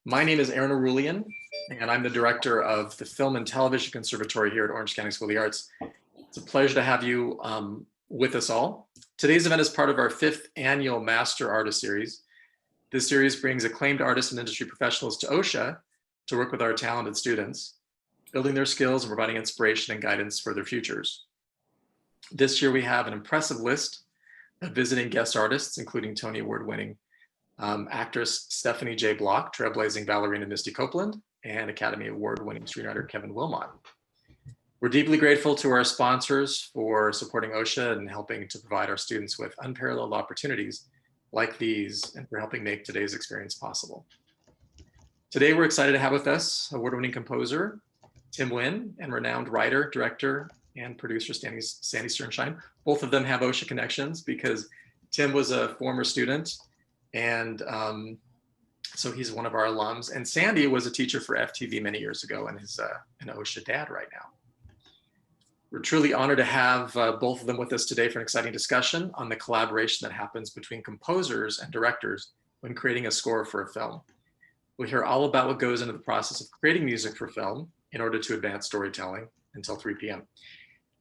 My name is Aaron Arulian, and I'm the director of the Film and Television Conservatory here at Orange County School of the Arts. It's a pleasure to have you with us all. Today's event is part of our 5th annual Master Artist Series. This series brings acclaimed artists and industry professionals to OCSA to work with our talented students, building their skills and providing inspiration and guidance for their futures. This year we have an impressive list of visiting guest artists, including Tony Award-winning actress Stephanie J. Block, trailblazing ballerina Misty Copeland, and Academy Award-winning screenwriter Kevin Wilmot. We're deeply grateful to our sponsors for supporting OCSA and helping to provide our students with unparalleled opportunities like these and for helping make today's experience possible. Today, we're excited to have with us award-winning composer Tim Wynn and renowned writer, director, and producer Sandy Sternshein. Both of them have OCSA connections because Tim was a former student, and so he's one of our alums. And Sandy was a teacher for FTV many years ago and is an OCSA dad right now. We're truly honored to have both of them with us today for an exciting discussion on the collaboration that happens between composers and directors when creating a score for a film. We'll hear all about what goes into the process of creating music for film in order to advance storytelling until 3 p.m.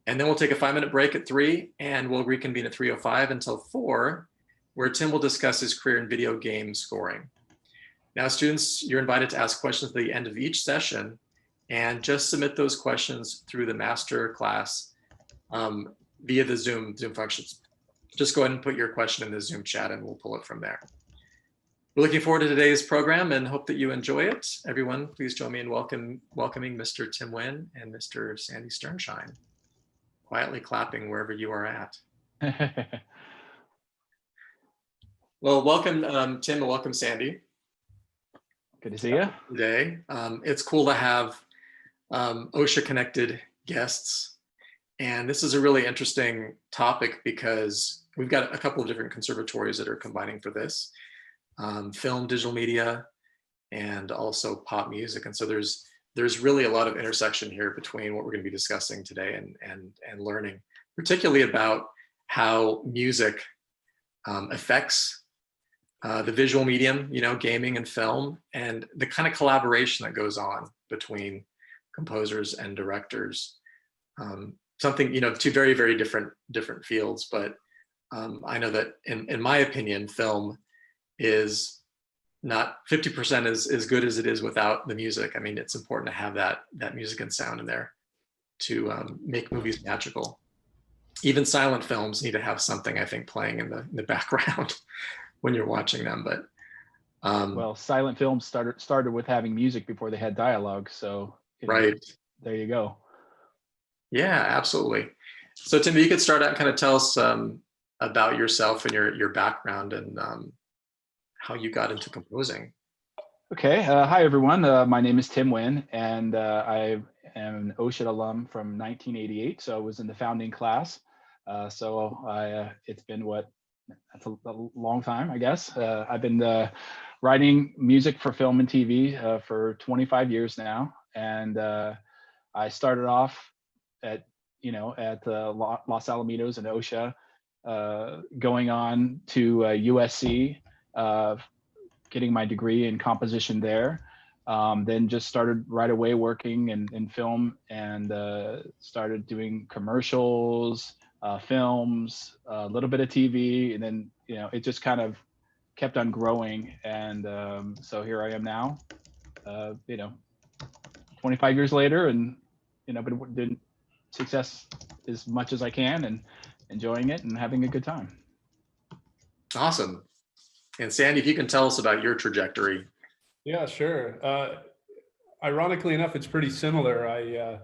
And then we'll take a 5-minute break at 3, and we'll reconvene at 3:05 until 4, where Tim will discuss his career in video game scoring. Now, students, you're invited to ask questions at the end of each session, and just submit those questions through the master class via the Zoom functions. Just go ahead and put your question in the Zoom chat and we'll pull it from there. We're looking forward to today's program and hope that you enjoy it. Everyone, please join me in welcoming Mr. Tim Wynn and Mr. Sandy Sternshein. Quietly clapping wherever you are at. Well, welcome Tim and welcome Sandy. Good to see you. Today. It's cool to have OCSA connected guests. And this is a really interesting topic because we've got a couple of different conservatories that are combining for this. Film, digital media, and also pop music. And so there's really a lot of intersection here between what we're going to be discussing today and learning, particularly about how music affects the visual medium, gaming and film, and the kind of collaboration that goes on between composers and directors. Something, two very, very different fields, but I know that in my opinion, film is not 50% as good as it is without the music. I mean, it's important to have that music and sound in there to make movies magical. Even silent films need to have something, I think, playing in the background when you're watching them. But well, silent films started with having music before they had dialogue. So right there you go. Yeah, absolutely. So Tim, you could start out and kind of tell us about yourself and your background and how you got into composing. Okay. Hi, everyone. My name is Tim Wynn, and I am an OCSA alum from 1988. So I was in the founding class. It's been that's a long time, I guess. I've been writing music for film and TV for 25 years now. And I started off at Los Alamitos and OCSA, going on to USC, getting my degree in composition there. Then just started right away working in film and started doing commercials, films, a little bit of TV, and then it just kind of kept on growing. And so here I am now, 25 years later, and been doing success as much as I can and enjoying it and having a good time. Awesome. And Sandy, if you can tell us about your trajectory. Yeah, sure. Ironically enough, it's pretty similar. I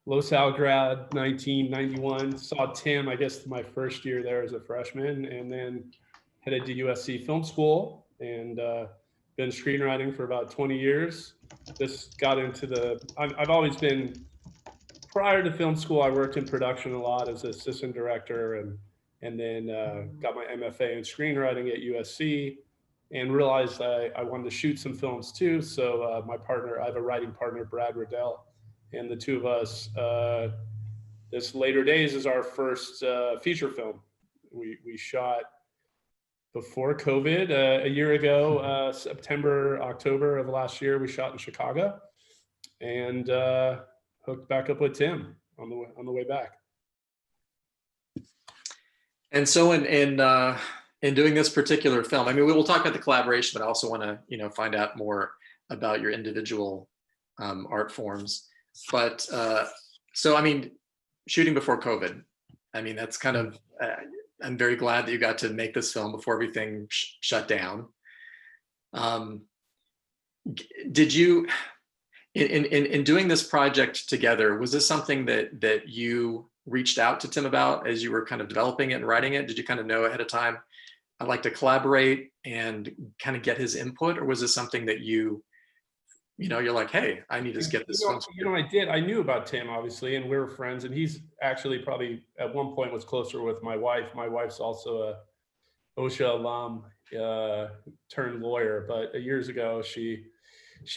Los Al grad 1991, saw Tim, I guess, my first year there as a freshman, and then headed to USC Film School and been screenwriting for about 20 years. Just got into I've always been, prior to film school, I worked in production a lot as an assistant director and then got my MFA in screenwriting at USC and realized I wanted to shoot some films too. So I have a writing partner, Brad Riddell, and the two of us, this Later Days is our first feature film. We shot before COVID, a year ago, September, October of last year, we shot in Chicago, and hooked back up with Tim on the way back. And so in doing this particular film, I mean, we will talk about the collaboration, but I also want to, find out more about your individual art forms. But so, I mean, shooting before COVID, I mean, that's kind of, I'm very glad that you got to make this film before everything shut down. Did you, in doing this project together, was this something that you reached out to Tim about as you were kind of developing it and writing it? Did you kind of know ahead of time, I'd like to collaborate and kind of get his input? Or was this something that you're like, hey, I need to get this film? I did. I knew about Tim, obviously, and we were friends. And he's actually probably at one point was closer with my wife. My wife's also a OCSA alum turned lawyer. But years ago, she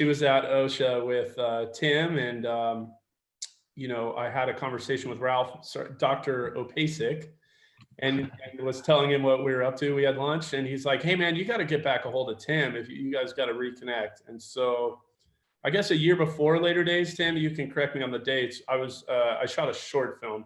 was at OCSA with Tim, and I had a conversation with Dr. Opasik, and was telling him what we were up to. We had lunch, and he's like, hey man, you got to get back a hold of Tim. If you guys got to reconnect. And so I guess a year before Later Days, Tim, you can correct me on the dates, I shot a short film.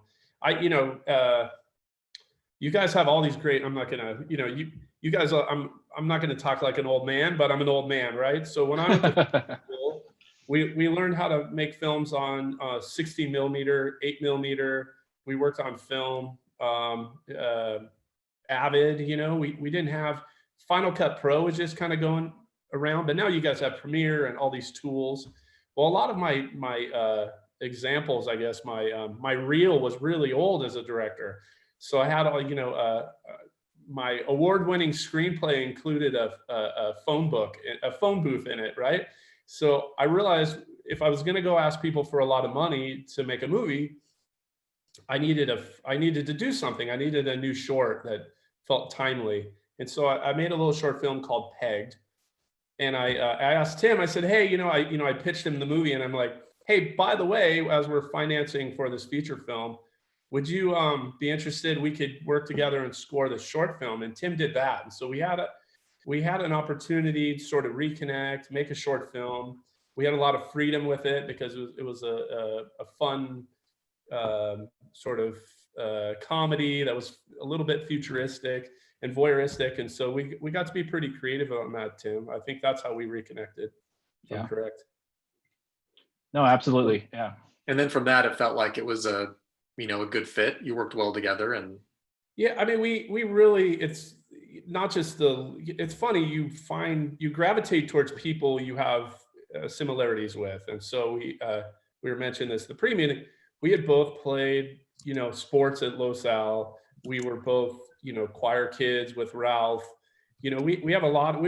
You guys have all these great, I'm not gonna, you guys, I'm not gonna talk like an old man, but I'm an old man, right? So when I was at school, we learned how to make films on 60 millimeter, 8 millimeter. We worked on film, Avid, we didn't have Final Cut Pro, was just kind of going around, but now you guys have Premiere and all these tools. Well, a lot of my examples, I guess, my reel was really old as a director. So I had my award-winning screenplay included a phone booth in it, right? So I realized if I was going to go ask people for a lot of money to make a movie, I needed to do something. I needed a new short that felt timely, and so I made a little short film called Pegged. And I asked Tim. I said, hey, I pitched him the movie, and I'm like, hey, by the way, as we're financing for this feature film, would you be interested? We could work together and score the short film. And Tim did that. And so we had an opportunity to sort of reconnect, make a short film. We had a lot of freedom with it because it was a fun sort of comedy that was a little bit futuristic and voyeuristic. And so we got to be pretty creative on that, Tim. I think that's how we reconnected. If I'm correct. No, absolutely. Yeah. And then from that, it felt like it was a good fit. You worked well together. And yeah, I mean, we really, it's not just it's funny, you gravitate towards people you have similarities with. And so we were mentioning this, the pre-meeting, we had both played, sports at Los Al. We were both, choir kids with Ralph. We have a lot,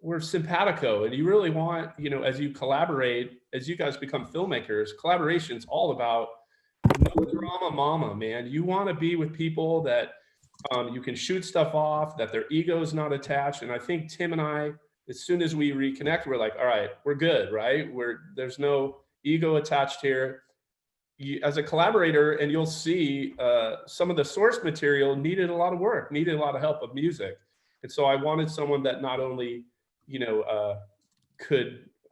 we're simpatico, and you really want, as you collaborate, as you guys become filmmakers, collaboration's all about no drama mama, man. You want to be with people that you can shoot stuff off, that their ego is not attached. And I think Tim and I, as soon as we reconnect, we're like, all right, we're good, right? There's no ego attached here. As a collaborator, and you'll see some of the source material needed a lot of work, needed a lot of help of music. And so I wanted someone that not only,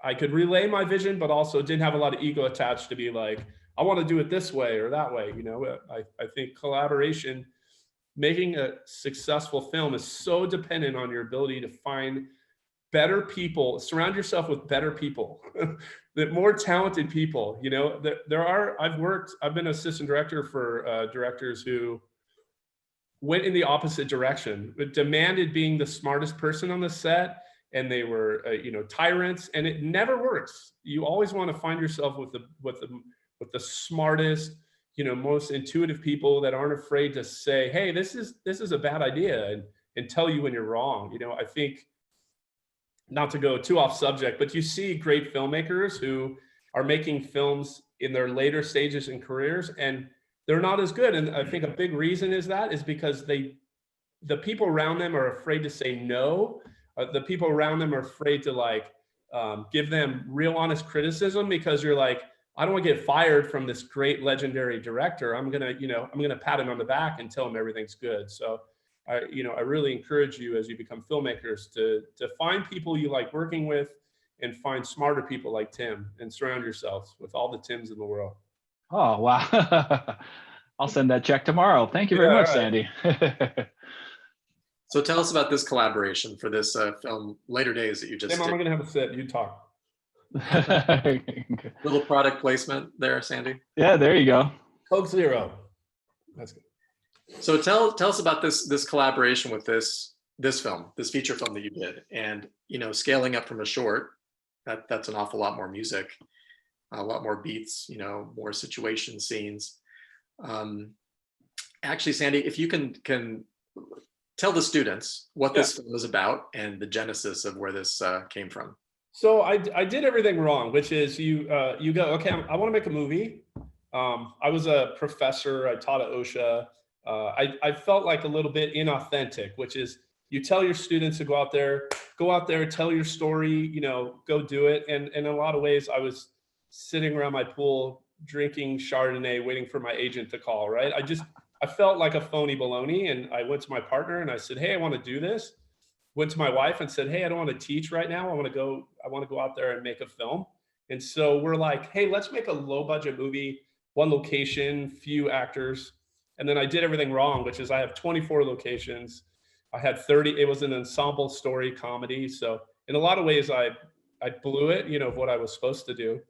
I could relay my vision, but also didn't have a lot of ego attached to be like, I want to do it this way or that way. I think collaboration, making a successful film is so dependent on your ability to find better people, surround yourself with better people, that more talented people. I've been assistant director for directors who went in the opposite direction, but demanded being the smartest person on the set, and they were tyrants, and it never works. You always want to find yourself with the smartest, most intuitive people that aren't afraid to say, hey, this is a bad idea, and tell you when you're wrong. I think, not to go too off subject, but you see great filmmakers who are making films in their later stages in careers, and they're not as good. And I think a big reason is because the people around them are afraid to say no. The people around them are afraid to give them real honest criticism, because you're like, I don't want to get fired from this great legendary director. I'm gonna pat him on the back and tell him everything's good. So I really encourage you as you become filmmakers to find people you like working with, and find smarter people like Tim, and surround yourselves with all the Tims in the world. Oh, wow. I'll send that check tomorrow. Thank you very Yeah, much, all right. Sandy. So tell us about this collaboration for this film, Later Days, that you just Tim, I'm did. going to have a sip. You talk. Little product placement there, Sandy. Yeah, there you go. Coke Zero. That's good. So tell us about this collaboration with this film, this feature film that you did, and scaling up from a short. That's an awful lot more music, a lot more beats, more situation scenes. Actually, Sandy, if you can tell the students what this film is about and the genesis of where this came from. So I did everything wrong, which is you go, okay, I want to make a movie. I was a professor. I taught at OCSA. I felt like a little bit inauthentic, which is you tell your students to go out there, tell your story, go do it. And in a lot of ways, I was sitting around my pool, drinking Chardonnay, waiting for my agent to call, right? I felt like a phony baloney. And I went to my partner and I said, hey, I want to do this. Went to my wife and said, hey, I don't want to teach right now. I want to go out there and make a film. And so we're like, hey, let's make a low budget movie, one location, few actors. And then I did everything wrong, which is I have 24 locations. I had 30, it was an ensemble story comedy. So in a lot of ways, I blew it, of what I was supposed to do,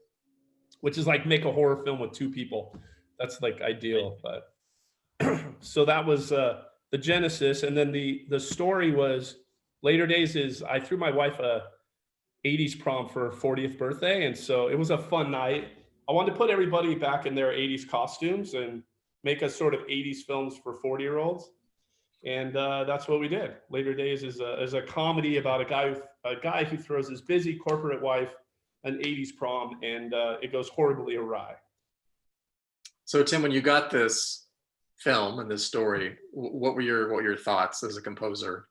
which is like make a horror film with 2 people. That's like ideal. But so that was the genesis. And then the story was Later Days is I threw my wife a 80s prom for her 40th birthday. And so it was a fun night. I wanted to put everybody back in their 80s costumes and make a sort of 80s films for 40-year-olds. And that's what we did. Later Days is a comedy about a guy who throws his busy corporate wife an 80s prom, and it goes horribly awry. So Tim, when you got this film and this story, what were your thoughts as a composer?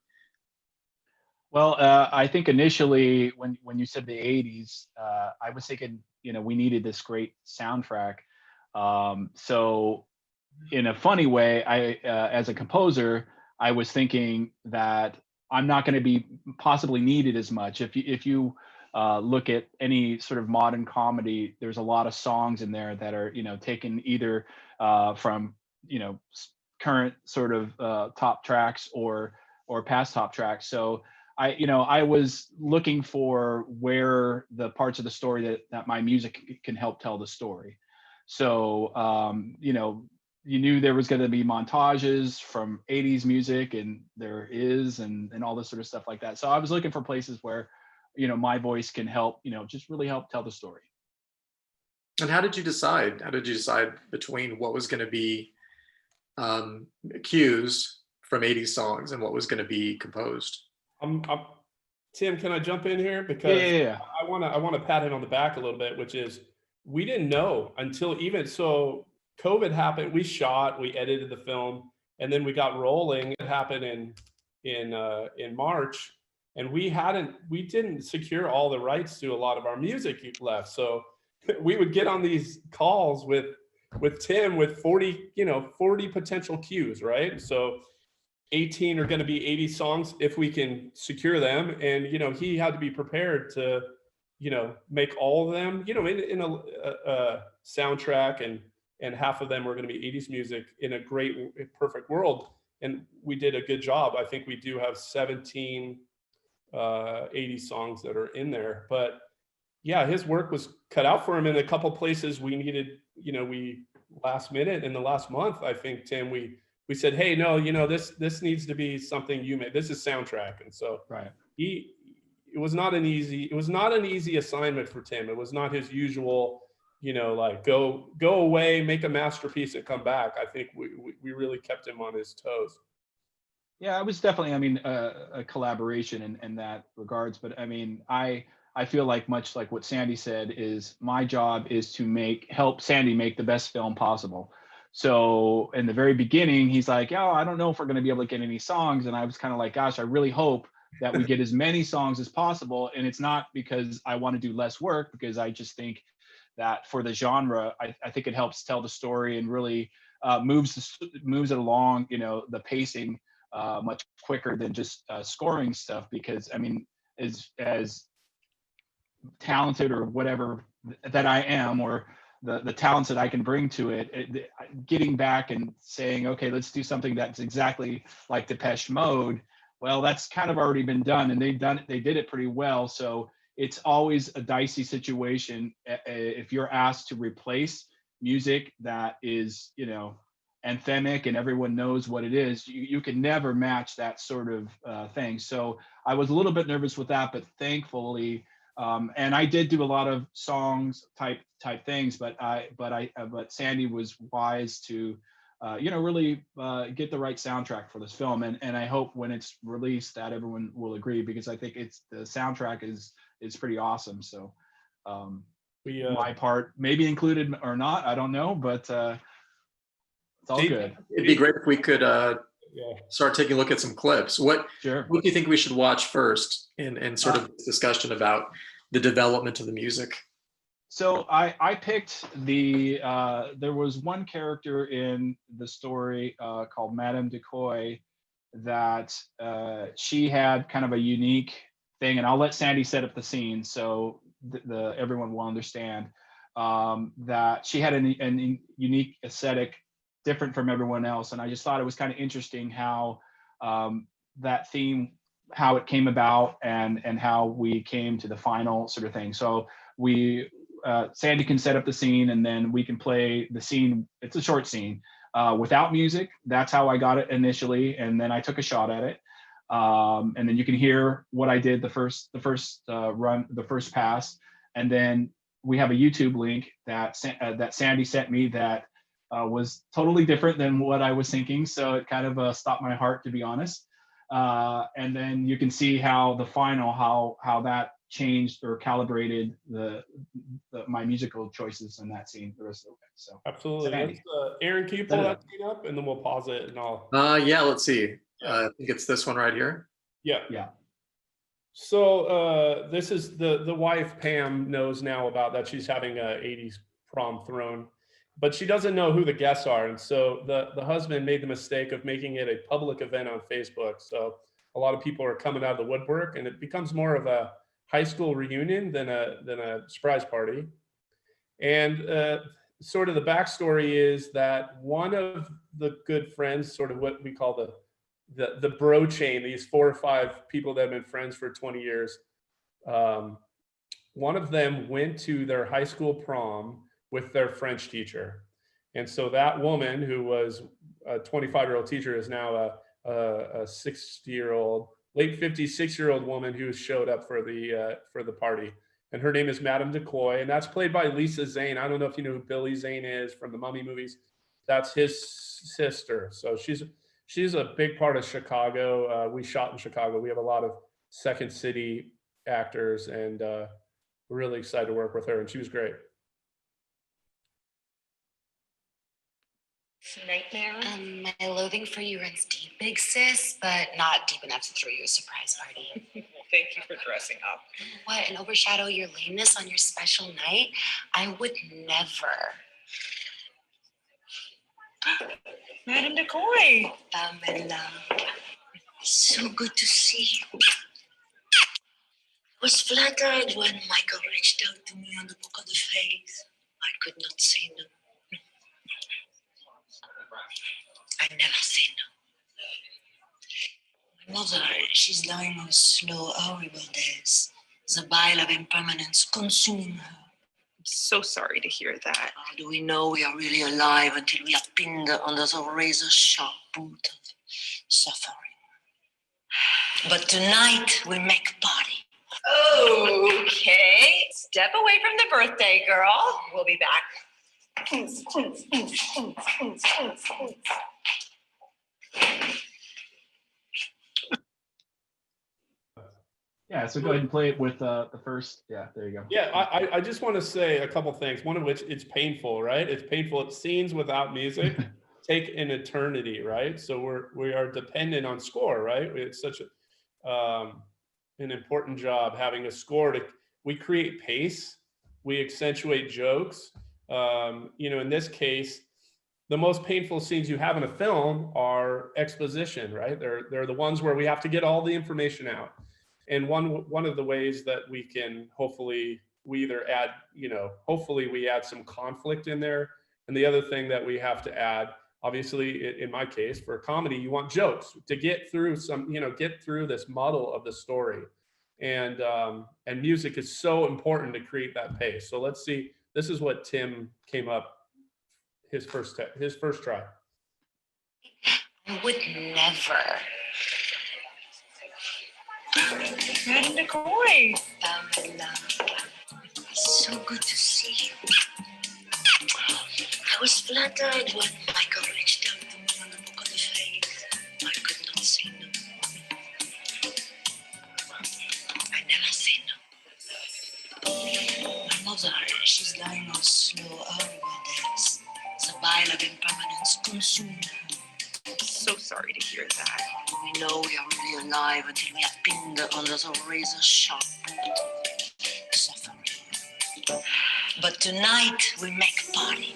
Well, I think initially when you said the 80s, I was thinking, we needed this great soundtrack. So in a funny way, as a composer, I was thinking that I'm not going to be possibly needed as much. If you look at any sort of modern comedy, there's a lot of songs in there that are, taken either from, current sort of top tracks or past top tracks. So I was looking for where the parts of the story that my music can help tell the story. So, you knew there was going to be montages from 80s music, and there is, and all this sort of stuff like that. So I was looking for places where, my voice can help, just really help tell the story. And how did you decide? How did you decide between what was going to be cues from 80s songs and what was going to be composed? Tim, can I jump in here? Because Yeah. I want to pat him on the back a little bit, which is we didn't know until COVID happened. We shot, we edited the film, and then we got rolling. It happened in March, and we didn't secure all the rights to a lot of our music left. So we would get on these calls with Tim with 40 potential cues, right? So 18 are going to be 80 songs if we can secure them, and he had to be prepared to make all of them in a soundtrack, and half of them were going to be 80s music in a perfect world. And we did a good job. I think we do have 17 80 songs that are in there. But yeah, his work was cut out for him in a couple places. We needed, we last minute in the last month, I think, Tim, we said, hey, no, this needs to be something you made. This is soundtrack. And so Right. It was not an easy assignment for Tim. It was not his usual, like go away, make a masterpiece and come back. I think we really kept him on his toes. Yeah, it was definitely, a collaboration in that regards. But I feel like, much like what Sandy said, is my job is to help Sandy make the best film possible. So in the very beginning, he's like, oh, I don't know if we're going to be able to get any songs. And I was kind of like, gosh, I really hope that we get as many songs as possible. And it's not because I want to do less work, because I just think that for the genre, I think it helps tell the story and really moves it along, the pacing much quicker than just scoring stuff, because I mean, as talented or whatever that I am, or the talents that I can bring to it, getting back and saying, okay, let's do something that's exactly like Depeche Mode. Well, that's kind of already been done, and they did it pretty well. So it's always a dicey situation if you're asked to replace music that is, anthemic and everyone knows what it is. You can never match that sort of thing. So I was a little bit nervous with that, but thankfully, and I did do a lot of songs type things, but Sandy was wise to, really get the right soundtrack for this film, and I hope when it's released that everyone will agree, because I think the soundtrack is pretty awesome. So my part maybe included or not, I don't know, but it's all good. It'd be great if we could start taking a look at some clips. What do you think we should watch first in sort of discussion about the development of the music? So I picked there was one character in the story called Madame Decoy that she had kind of a unique thing, and I'll let Sandy set up the scene so everyone will understand that she had a unique aesthetic, different from everyone else. And I just thought it was kind of interesting how that theme, how it came about, and how we came to the final sort of thing. So Sandy can set up the scene, and then we can play the scene. It's a short scene without music. That's how I got it initially, and then I took a shot at it. And then you can hear what I did the first run, the first pass, and then we have a YouTube link that Sandy sent me that was totally different than what I was thinking. So it kind of stopped my heart, to be honest. And then you can see how the final, how that changed or calibrated my musical choices in that scene the rest of the way. So absolutely. Aaron, can you pull that scene up, and then we'll pause it and I'll. Yeah, let's see. I think it's this one right here. Yeah. So this is the wife. Pam knows now about that. She's having a 80s prom thrown, but she doesn't know who the guests are. And so the husband made the mistake of making it a public event on Facebook. So a lot of people are coming out of the woodwork, and it becomes more of a high school reunion than a surprise party. And sort of the backstory is that one of the good friends, sort of what we call the bro chain, these 4 or 5 people that have been friends for 20 years, one of them went to their high school prom with their French teacher. And so that woman, who was a 25-year-old teacher, is now a 60-year-old, late 50s, 6-year-old woman who showed up for the party. And her name is Madame Decoy, and that's played by Lisa Zane. I don't know if you know who Billy Zane is from the Mummy movies. That's his sister. So she's a big part of Chicago. We shot in Chicago. We have a lot of Second City actors, and we're really excited to work with her, and she was great. Nightmare? My loathing for you runs deep, big sis, but not deep enough to throw you a surprise party. Well, thank you for dressing up. What, and overshadow your lameness on your special night? I would never. Madame Decoy. Pamela, so good to see you. I was flattered when Michael reached out to me on the book of the face. I could not say no. I never say no. My mother, she's dying of slow, horrible death. The bile of impermanence consuming her. I'm so sorry to hear that. How do we know we are really alive until we are pinned under the razor-sharp boot of suffering? But tonight, we make party. Okay, step away from the birthday girl. We'll be back. Yeah, so go ahead and play it with the first. Yeah, there you go. Yeah, I just want to say a couple things. One of which, it's painful, right? It's painful. Scenes without music take an eternity, right? So we are dependent on score, right? It's such an important job having a score we create pace, we accentuate jokes. In this case, the most painful scenes you have in a film are exposition, right? They're the ones where we have to get all the information out. And one of the ways that we can hopefully we either add, hopefully we add some conflict in there. And the other thing that we have to add, obviously in my case, for a comedy, you want jokes to get through get through this muddle of the story. And music is so important to create that pace. So let's see, this is what Tim came up his first try. I would never. Madam McCoy. So good to see you. I was flattered when Michael reached out to me on the book of the face. I could not say no. I never say no. My mother, she's lying on slow overdose. The bile of impermanence consumed her. So sorry to hear that. We know we are really alive until we are pinned under the razor sharp suffering. But tonight we make a party.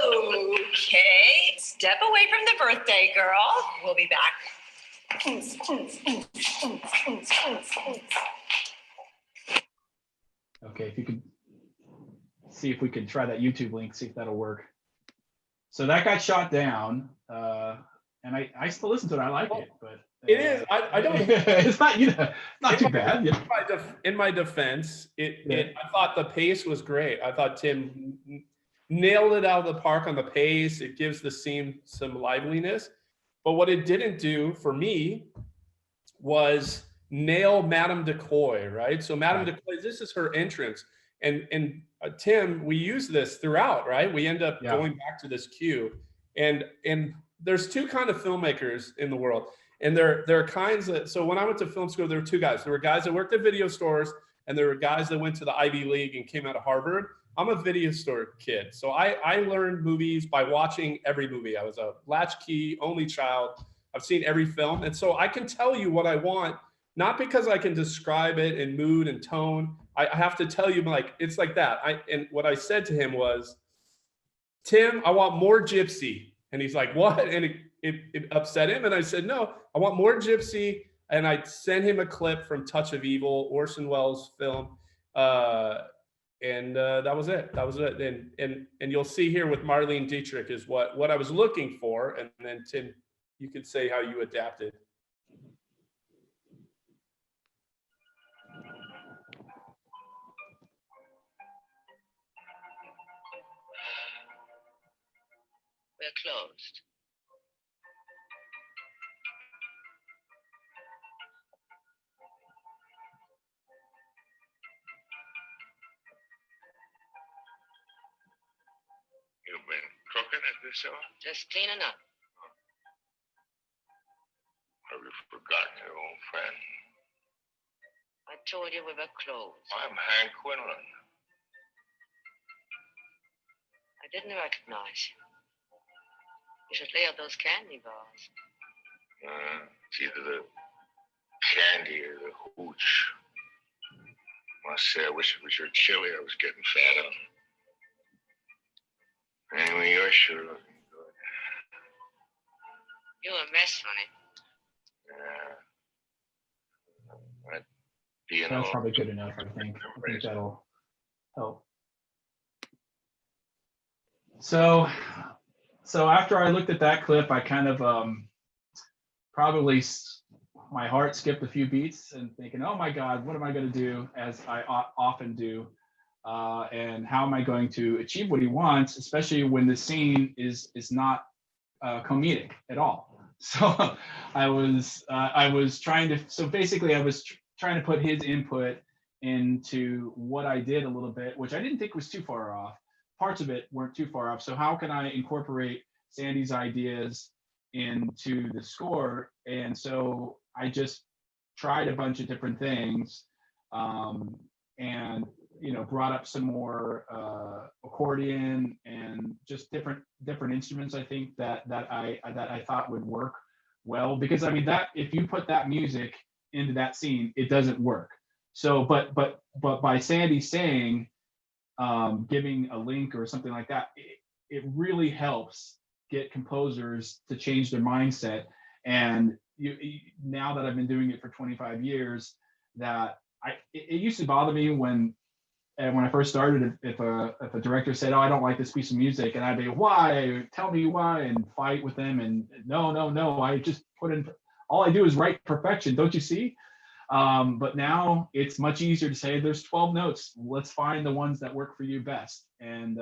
Okay, step away from the birthday girl. We'll be back. Okay, if you could see if we could try that YouTube link, see if that'll work. So that got shot down, and I still listen to it. I like it, but it is. I don't. It's not not too bad. In my defense, I thought the pace was great. I thought Tim nailed it out of the park on the pace. It gives the scene some liveliness. But what it didn't do for me was nail Madame Decoy, right? So Madame Decoy, this is her entrance. And Tim, we use this throughout, right? We end up going back to this cue. And there's two kind of filmmakers in the world. And there are kinds that, so when I went to film school, there were two guys. There were guys that worked at video stores, and there were guys that went to the Ivy League and came out of Harvard. I'm a video store kid. So I learned movies by watching every movie. I was a latchkey only child. I've seen every film. And so I can tell you what I want, not because I can describe it in mood and tone. I have to tell you, like, it's like that. And what I said to him was, Tim, I want more Gypsy. And he's like, what? And it upset him. And I said, no, I want more Gypsy. And I sent him a clip from Touch of Evil, Orson Welles' film. And that was it. That was it. And you'll see here with Marlene Dietrich is what I was looking for. And then Tim, you could say how you adapted. We're closed. You've been cooking at this hour? Just cleaning up. Have you forgotten your own friend? I told you we were closed. I'm Hank Quinlan. I didn't recognize you. You should lay out those candy bars. It's either the candy or the hooch. Must say, I wish it was your chili. I was getting fat on. Anyway, you're sure looking good. You're a mess, honey. That's probably good enough, I think. I think that'll help. So after I looked at that clip, I kind of probably my heart skipped a few beats and thinking, oh my God, what am I going to do, as I often do, and how am I going to achieve what he wants, especially when the scene is not comedic at all. So I was trying to put his input into what I did a little bit, which I didn't think was too far off. Parts of it weren't too far off. So how can I incorporate Sandy's ideas into the score? And so I just tried a bunch of different things, and brought up some more accordion and just different instruments. I think that I thought would work well, because I mean, that if you put that music into that scene, it doesn't work. So but by Sandy saying, giving a link or something like that, it really helps get composers to change their mindset. And now that I've been doing it for 25 years, that it used to bother me when I first started, if a director said, "Oh, I don't like this piece of music," and I'd be, "Why? Tell me why," and fight with them. And no, I just put in. All I do is write perfection. Don't you see? But now it's much easier to say there's 12 notes. Let's find the ones that work for you best. And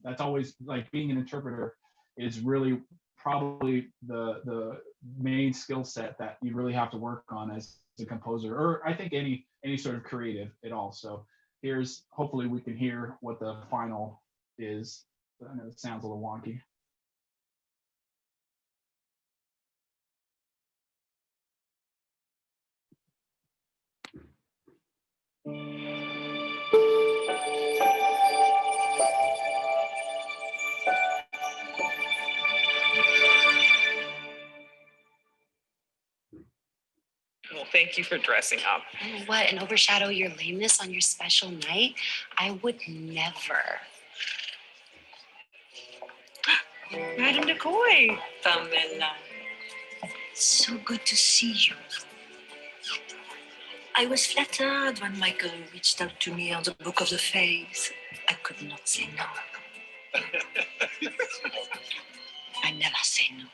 that's always, like, being an interpreter is really probably the main skill set that you really have to work on as a composer, or I think any sort of creative at all. So hopefully we can hear what the final is. I know it sounds a little wonky. Well, thank you for dressing up. Oh, what? And overshadow your lameness on your special night? I would never. Madam Decoy, Pamela. So good to see you. I was flattered when Michael reached out to me on the Book of the Faith. I could not say no. I never say no.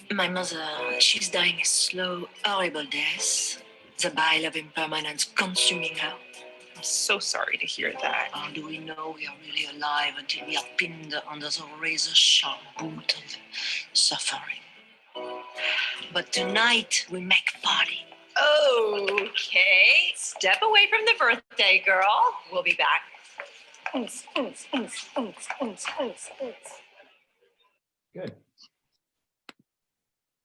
My mother, she's dying a slow, horrible death. The bile of impermanence consuming her. I'm so sorry to hear that. How do we know we are really alive until we are pinned under the razor-sharp boot of suffering? But tonight, we make party. Okay, step away from the birthday girl. We'll be back. Good.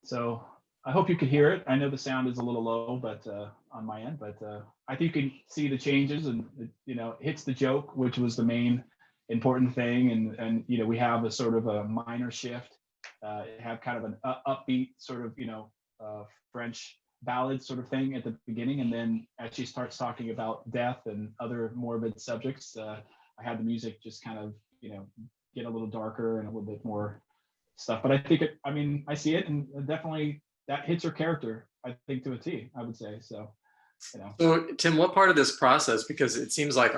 So I hope you could hear it. I know the sound is a little low, but on my end, but I think you can see the changes, and it hits the joke, which was the main important thing. And we have a sort of a minor shift, have kind of an upbeat sort of French ballad sort of thing at the beginning, and then as she starts talking about death and other morbid subjects, I had the music just kind of get a little darker and a little bit more stuff. But I think I see it, and definitely that hits her character, I think, to a T, I would say. So So Tim, what part of this process, because it seems like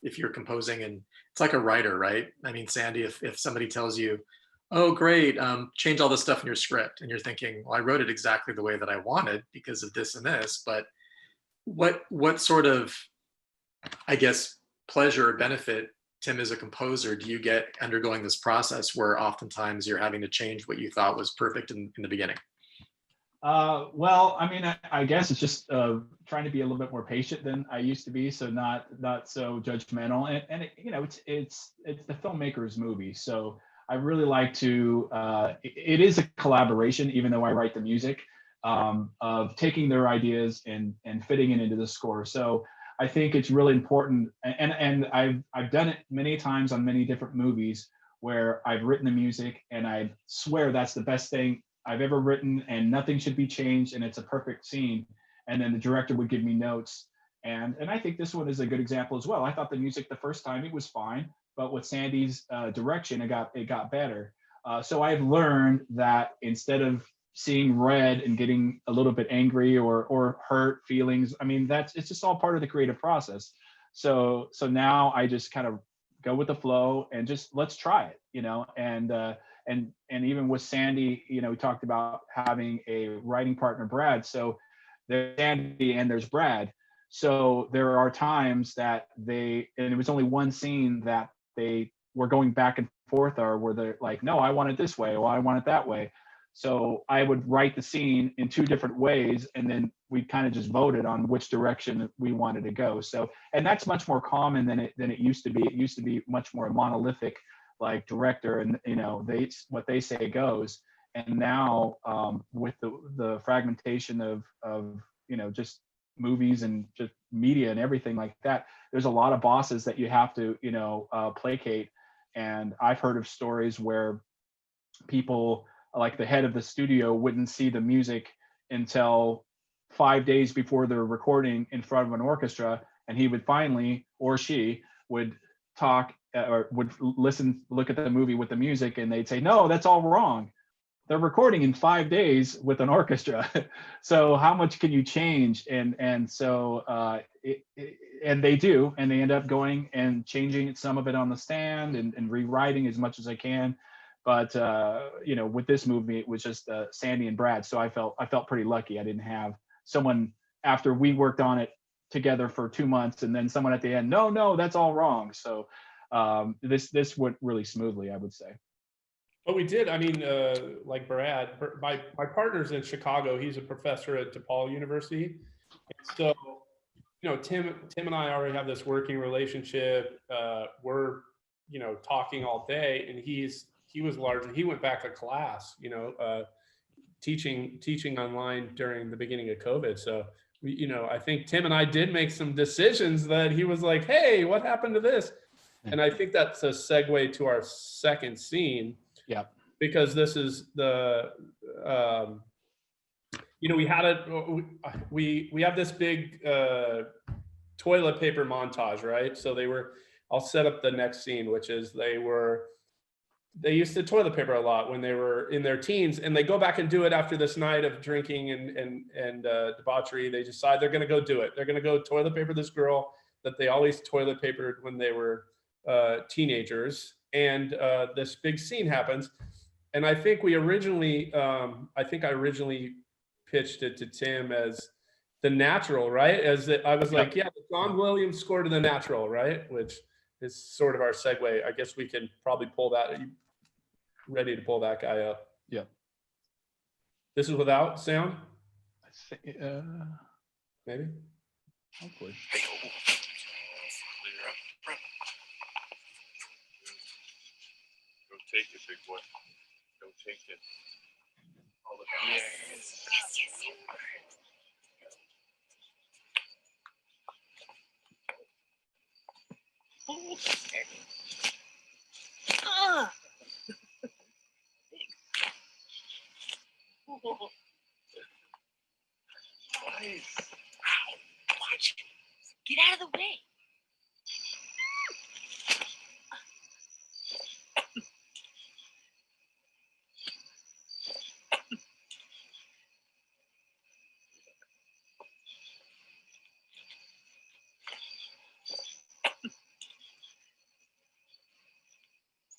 if you're composing, and it's like a writer, right? I mean, Sandy, if somebody tells you, "Oh, great, change all this stuff in your script," and you're thinking, "Well, I wrote it exactly the way that I wanted because of this and this," but what sort of, I guess, pleasure or benefit, Tim, as a composer, do you get undergoing this process where oftentimes you're having to change what you thought was perfect in the beginning? Well, I mean, I guess it's just trying to be a little bit more patient than I used to be, so not so judgmental. And it's the filmmaker's movie, so I really like to. It is a collaboration, even though I write the music, of taking their ideas and fitting it into the score. So I think it's really important, and I've done it many times on many different movies where I've written the music and I swear that's the best thing I've ever written and nothing should be changed and it's a perfect scene. And then the director would give me notes. And I think this one is a good example as well. I thought the music the first time it was fine, but with Sandy's direction, it got better. So I've learned that instead of seeing red and getting a little bit angry or hurt feelings, I mean, it's just all part of the creative process. So now I just kind of go with the flow and just let's try it, and even with Sandy, we talked about having a writing partner, Brad. So there's Sandy and there's Brad. So there are times that and it was only one scene that they were going back and forth, or where they're like, no, I want it this way, or I want it that way. So I would write the scene in two different ways, and then we kind of just voted on which direction we wanted to go. So, and that's much more common than it used to be. It used to be much more monolithic, like director, and what they say goes. And now with the fragmentation of just movies and just media and everything like that, there's a lot of bosses that you have to placate. And I've heard of stories where people, like the head of the studio, wouldn't see the music until 5 days before they're recording in front of an orchestra, and he would finally, or she would talk or would look at the movie with the music, and they'd say, no, that's all wrong. They're recording in 5 days with an orchestra. So how much can you change? And so and they do, and they end up going and changing some of it on the stand and rewriting as much as I can. But with this movie, it was just Sandy and Brad. So I felt pretty lucky. I didn't have someone after we worked on it together for 2 months, and then someone at the end, no, that's all wrong. So this went really smoothly, I would say. But we did. I mean, like Brad, my partner's in Chicago. He's a professor at DePaul University. And so, Tim and I already have this working relationship. We're, talking all day, and he went back to class, teaching online during the beginning of COVID. So, I think Tim and I did make some decisions that he was like, hey, what happened to this? And I think that's a segue to our second scene. Yeah. Because this is the, we have this big toilet paper montage, right? So I'll set up the next scene, which is they used to toilet paper a lot when they were in their teens, and they go back and do it after this night of drinking and debauchery. They decide they're going to go do it. They're going to go toilet paper this girl that they always toilet papered when they were teenagers. And this big scene happens. And I think I originally pitched it to Tim as The Natural, right? I was like, yeah, the John Williams score to The Natural, right? Which is sort of our segue. I guess we can probably pull that. Are you ready to pull that guy up? Yeah. This is without sound? Maybe? Hopefully. Don't take it, big boy. Don't take it. All the Yes. Nice. Watch. Get out of the way.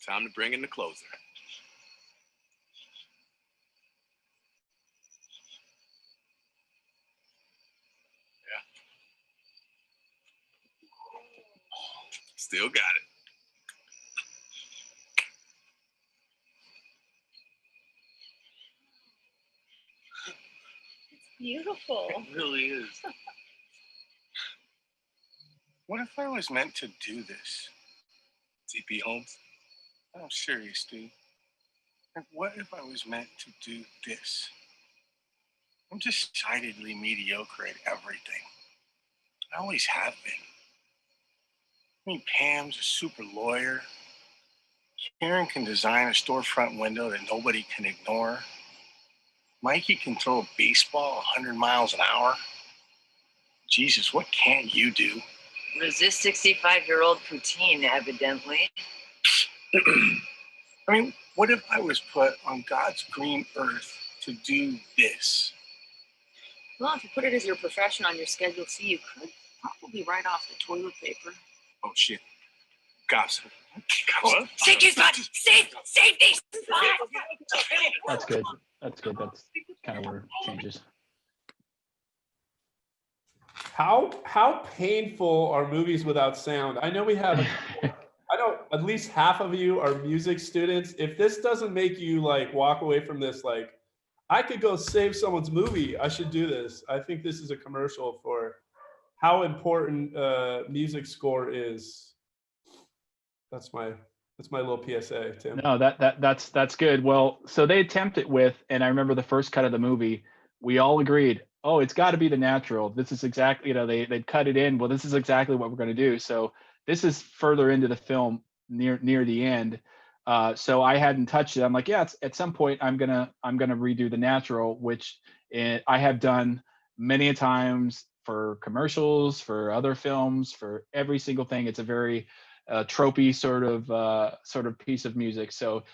Time to bring in the closer. Yeah. Still got it. Beautiful. It really is. What if I was meant to do this? TP Holmes? I'm serious, dude. Like, what if I was meant to do this? I'm decidedly mediocre at everything. I always have been. I mean, Pam's a super lawyer. Karen can design a storefront window that nobody can ignore. Mikey can throw a baseball 100 miles an hour. Jesus, what can't you do? Resist 65-year-old poutine, evidently. I mean, what if I was put on God's green earth to do this? Well, if you put it as your profession on your Schedule C, you could probably write off the toilet paper. Oh, shit. Gossip. What? Safety spot! Safety spot! That's good. That's good. That's kind of where it changes. How painful are movies without sound? I know we have, at least half of you are music students. If this doesn't make you like walk away from this, like, I could go save someone's movie, I should do this. I think this is a commercial for how important music score is. That's my little PSA, Tim. No, that's good. Well, so they attempt it with, and I remember the first cut of the movie, we all agreed, oh, it's got to be The Natural. This is exactly, they cut it in. Well, this is exactly what we're going to do. So this is further into the film, near the end. So I hadn't touched it. I'm like, yeah, at some point I'm gonna redo The Natural, which I have done many a times for commercials, for other films, for every single thing. It's a very tropey sort of piece of music. So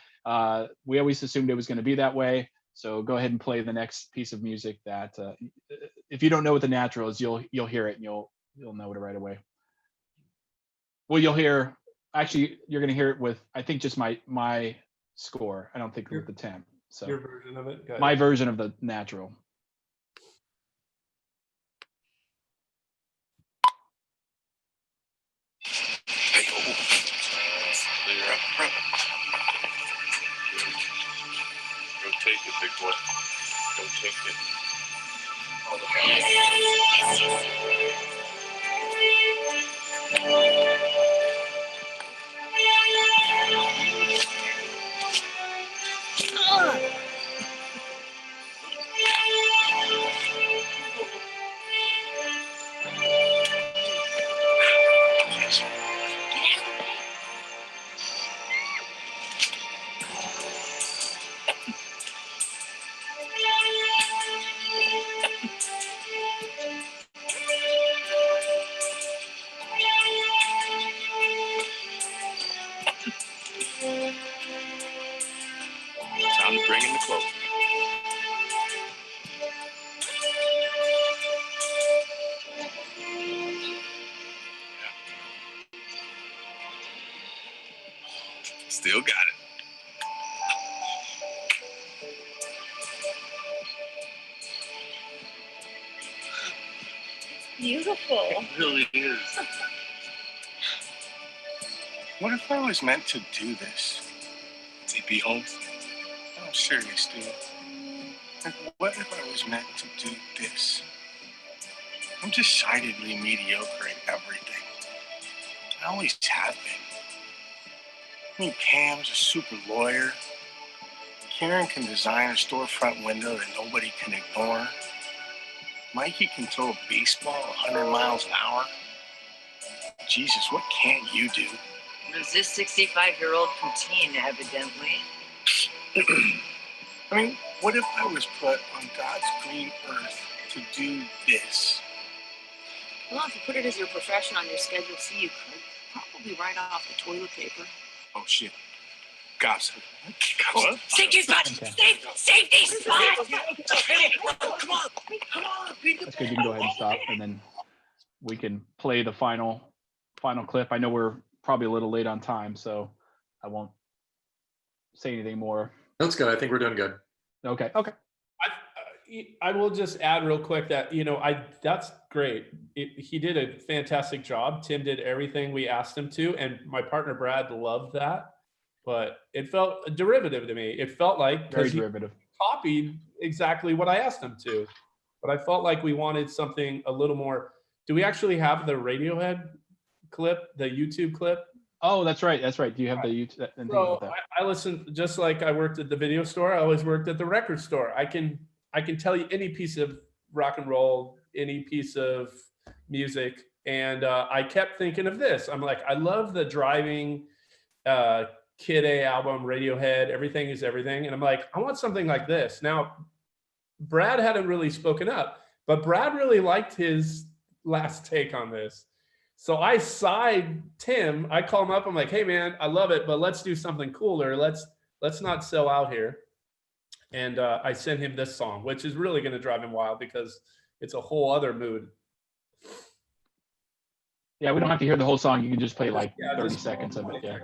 we always assumed it was going to be that way. So go ahead and play the next piece of music that if you don't know what the natural is, you'll hear it and you'll know it right away. Well, you'll hear, actually, you're going to hear it with, I think, just my score. I don't think with the temp. So Your version of it? My version of the natural. Clear up front. Rotate it, big boy. Rotate it. All the time to bring in the close. Still got it. Beautiful. It really is. What if I was meant to do this? TP Holmes? I'm serious, dude. Like, what if I was meant to do this? I'm decidedly mediocre at everything. I always have been. I mean, Pam's a super lawyer. Karen can design a storefront window that nobody can ignore. Mikey can throw a baseball 100 miles an hour. Jesus, what can't you do? Resist 65-year-old poutine, evidently. I mean, what if I was put on God's green earth to do this? Well, if you put it as your profession on your Schedule C, you could probably write off the toilet paper. Oh, shit. Gossip. What? Safety spot! Okay. Safety spot! Come on! That's good. You can go ahead and stop, and then we can play the final clip. I know we're probably a little late on time, so I won't say anything more. That's good. I think we're doing good. Okay. I will just add real quick that, that's great. He did a fantastic job. Tim did everything we asked him to, and my partner Brad loved that. But it felt derivative to me. It felt like Very derivative. He copied exactly what I asked him to. But I felt like we wanted something a little more. Do we actually have the Radiohead clip, the YouTube clip? Oh, that's right. Do you have the YouTube? So I listened, just like I worked at the video store. I always worked at the record store. I can tell you any piece of rock and roll, any piece of music. And I kept thinking of this. I'm like, I love the driving Kid A album, Radiohead, Everything is Everything. And I'm like, I want something like this. Now, Brad hadn't really spoken up, but Brad really liked his last take on this. So I side Tim. I call him up. I'm like, hey, man, I love it, but let's do something cooler. Let's not sell out here. And I sent him this song, which is really going to drive him wild because it's a whole other mood. Yeah, we don't have to hear the whole song. You can just play like 30 seconds of it. Yeah.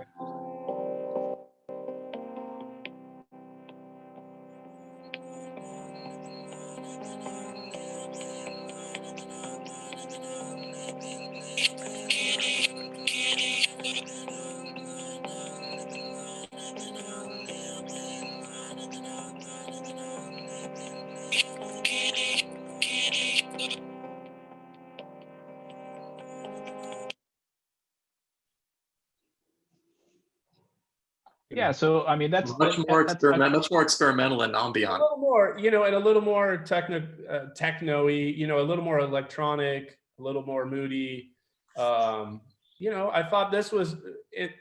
Yeah, so I mean that's much more experimental and ambient. A little more, and a little more techno-y, a little more electronic, a little more moody. I thought this was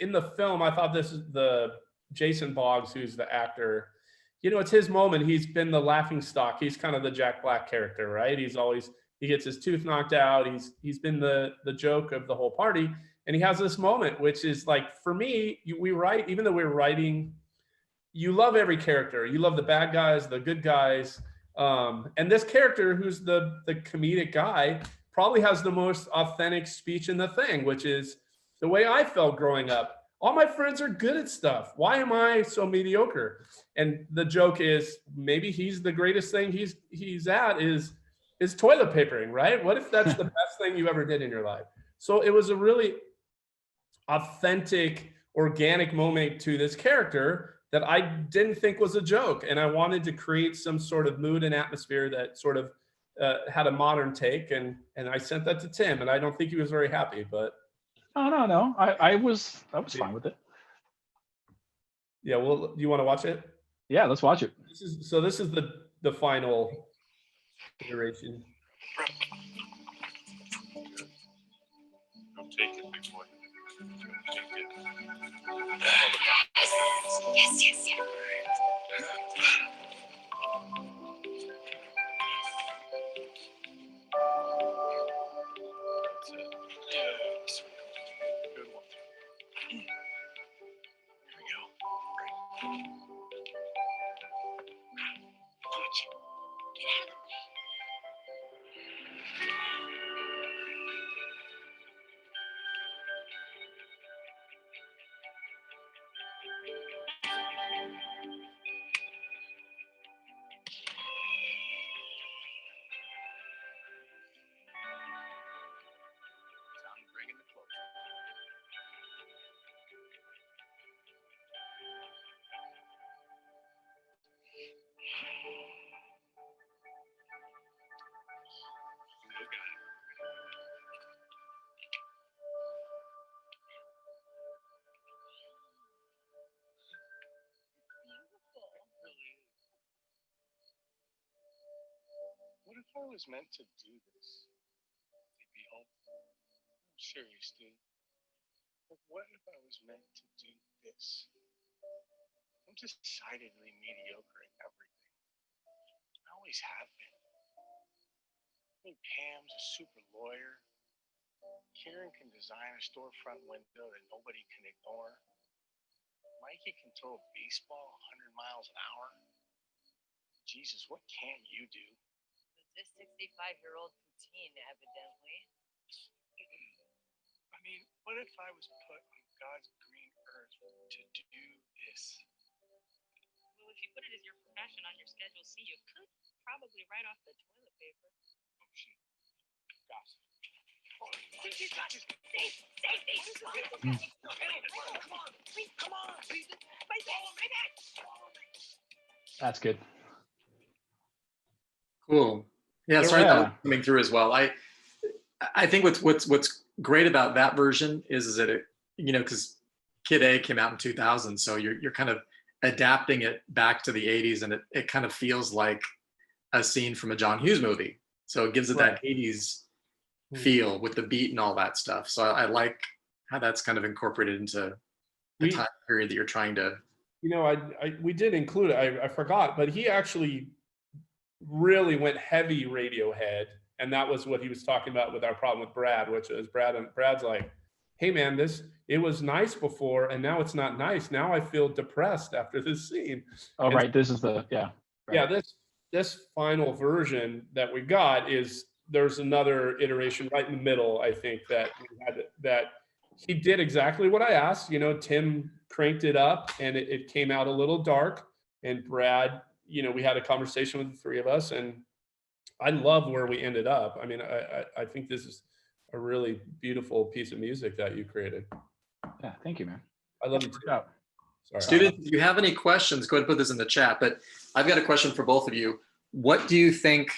in the film. I thought this is the Jason Boggs, who's the actor. It's his moment. He's been the laughing stock. He's kind of the Jack Black character, right? He gets his tooth knocked out. He's been the joke of the whole party. And he has this moment, which is like, for me, we write, even though we're writing, you love every character. You love the bad guys, the good guys. And this character, who's the comedic guy, probably has the most authentic speech in the thing, which is the way I felt growing up. All my friends are good at stuff. Why am I so mediocre? And the joke is, maybe he's the greatest thing he's at is toilet papering, right? What if that's the best thing you ever did in your life? So it was a really authentic, organic moment to this character that I didn't think was a joke. And I wanted to create some sort of mood and atmosphere that sort of had a modern take. And I sent that to Tim, and I don't think he was very happy, but. No. I was fine with it. Yeah, well, you want to watch it? Yeah, let's watch it. This is the final iteration. Take it, big boy. Take it. Yes. That's it. Yes. Good one. Here we go. Great. Punch. Get out of the way. Time to bring in the close. Still got it. What if I was meant to do this? They'd be home. I'm serious, dude. But what if I was meant to do this? I'm decidedly mediocre at everything. I always have been. I mean, Pam's a super lawyer. Karen can design a storefront window that nobody can ignore. Mikey can throw a baseball 100 miles an hour. Jesus, what can't you do? This 65-year-old poutine, evidently. I mean, what if I was put on God's green earth to do this? Well, if you put it as your profession on your Schedule C, you could probably write off the toilet paper. Oh, shit. Gosh. Safety! Come on! My neck! That's good. Cool. Yeah, sorry that was coming through as well. I think what's great about that version is that it, because Kid A came out in 2000, so you're kind of adapting it back to the 80s, and it kind of feels like a scene from a John Hughes movie. So it gives it that 80s feel with the beat and all that stuff. So I like how that's kind of incorporated into the time period that you're trying to. We did include it. I forgot, but he actually really went heavy Radiohead, and that was what he was talking about with our problem with Brad, which is Brad's like, hey man, it was nice before and now it's not nice. Now I feel depressed after this scene. Oh, right. This is the this final version that we got there's another iteration right in the middle. I think that he did exactly what I asked. Tim cranked it up and it came out a little dark, and Brad, we had a conversation with the three of us, and I love where we ended up. I mean, I think this is a really beautiful piece of music that you created. Yeah, thank you, man. I love you too. Sorry. Students, if you have any questions, go ahead and put this in the chat. But I've got a question for both of you. What do you think,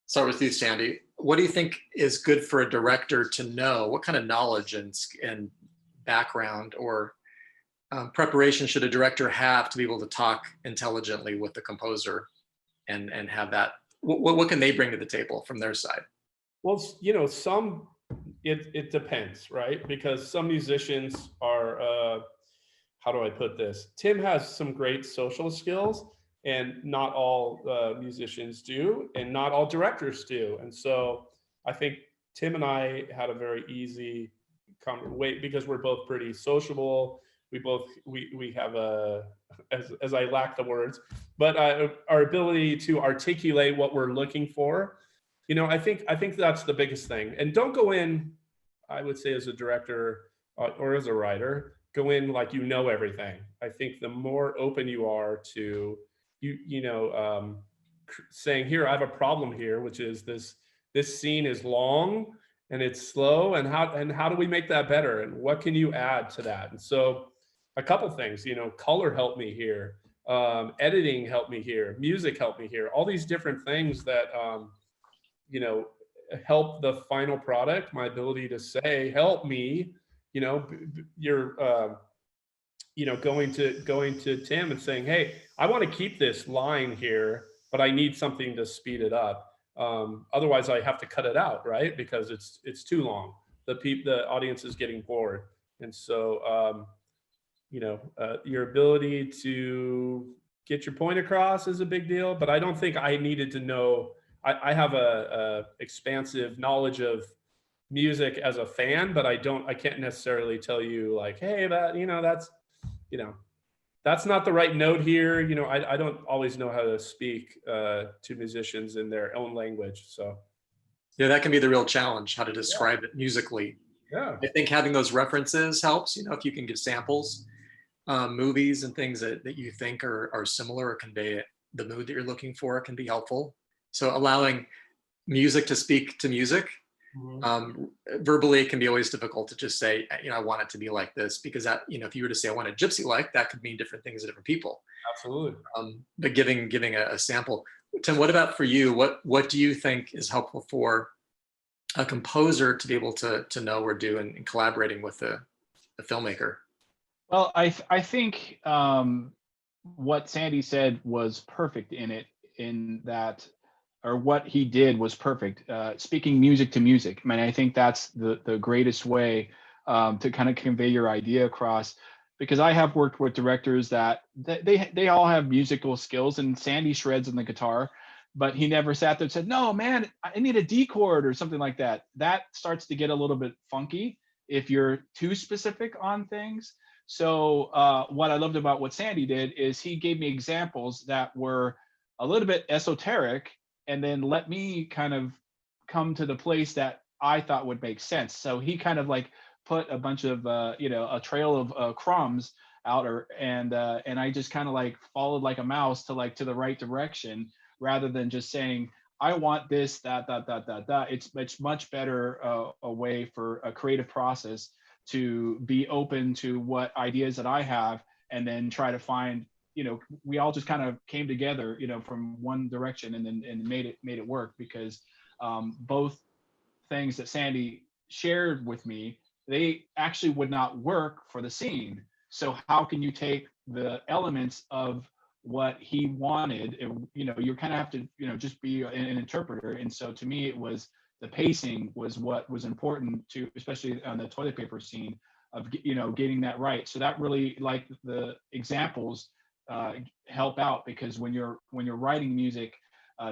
start with you, Sandy. What do you think is good for a director to know? What kind of knowledge and background or preparation should a director have to be able to talk intelligently with the composer and have that? What can they bring to the table from their side? Well, it depends, right? Because some musicians are, how do I put this? Tim has some great social skills, and not all musicians do, and not all directors do. And so I think Tim and I had a very easy weight because we're both pretty sociable. We have a, as I lack the words, but our ability to articulate what we're looking for. I think that's the biggest thing. And don't go in, I would say, as a director or as a writer, go in like everything. I think the more open you are to saying, here, I have a problem here, which is this scene is long and it's slow, and how do we make that better, and what can you add to that? And so a couple things, color helped me here, editing helped me here, music helped me here, all these different things that help the final product. My ability to say, help me, you're going to Tim and saying, hey, I want to keep this line here, but I need something to speed it up. Otherwise I have to cut it out, right? Because it's too long. The audience is getting bored. And so, your ability to get your point across is a big deal, but I don't think I needed to know. I have a expansive knowledge of music as a fan, but I can't necessarily tell you like, hey, that's not the right note here. I don't always know how to speak to musicians in their own language. So yeah, that can be the real challenge, how to describe it musically. Yeah, I think having those references helps. If you can give samples, movies and things that you think are similar or convey the mood that you're looking for, can be helpful. So allowing music to speak to music. Verbally, it can be always difficult to just say, I want it to be like this, because that, if you were to say I want a gypsy like, that could mean different things to different people. Absolutely. But giving a sample. Tim, what about for you? What do you think is helpful for a composer to be able to know or do in collaborating with the filmmaker? Well, I think what Sandy said was perfect in that, or what he did was perfect. Speaking music to music. I mean, I think that's the greatest way to kind of convey your idea across, because I have worked with directors that they all have musical skills, and Sandy shreds on the guitar, but he never sat there and said, no, man, I need a D chord or something like that. That starts to get a little bit funky if you're too specific on things. So what I loved about what Sandy did is he gave me examples that were a little bit esoteric, and then let me kind of come to the place that I thought would make sense. So he kind of like put a bunch of, a trail of crumbs out, and I just kind of like followed like a mouse to the right direction, rather than just saying, I want this, that. It's much better a way for a creative process to be open to what ideas that I have, and then try to find, we all just kind of came together, from one direction, and made it work, because both things that Sandy shared with me, they actually would not work for the scene. So how can you take the elements of what he wanted? You kind of have to, just be an interpreter. And so to me, it was the pacing was what was important to, especially on the toilet paper scene, of getting that right. So that really, like the examples, help out, because when you're writing music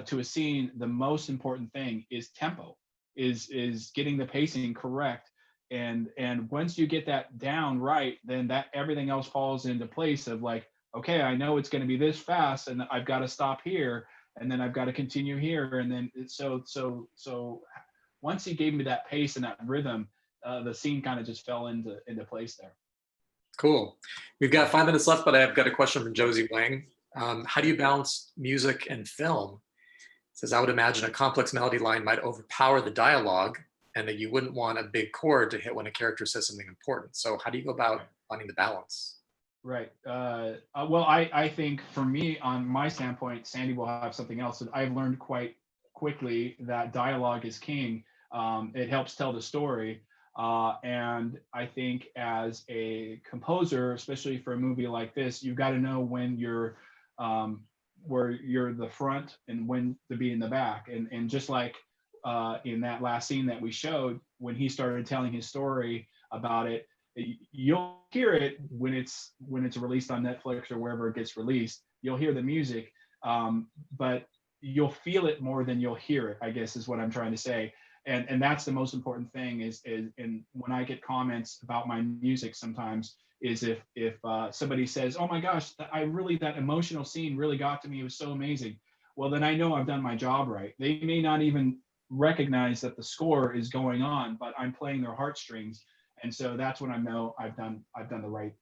to a scene, the most important thing is tempo, is getting the pacing correct, and once you get that down right, then that everything else falls into place of like, okay, I know it's going to be this fast, and I've got to stop here, and then I've got to continue here, and then so once he gave me that pace and that rhythm, the scene kind of just fell into place there. Cool. We've got 5 minutes left, but I've got a question from Josie Wang. How do you balance music and film? It says, I would imagine a complex melody line might overpower the dialogue, and that you wouldn't want a big chord to hit when a character says something important. So how do you go about finding the balance? Right. Well, I think for me, on my standpoint, Sandy will have something else. And I've learned quite quickly that dialogue is king. It helps tell the story. And I think as a composer, especially for a movie like this, you've got to know when you're where you're the front and when to be in the back. And just like in that last scene that we showed, when he started telling his story about it, you'll hear it when it's released on Netflix or wherever it gets released. You'll hear the music, but you'll feel it more than you'll hear it, I guess is what I'm trying to say. And that's the most important thing is and when I get comments about my music sometimes is if somebody says, oh my gosh, that emotional scene really got to me, it was so amazing. Well, then I know I've done my job right. They may not even recognize that the score is going on, but I'm playing their heartstrings. And so that's when I know I've done the right,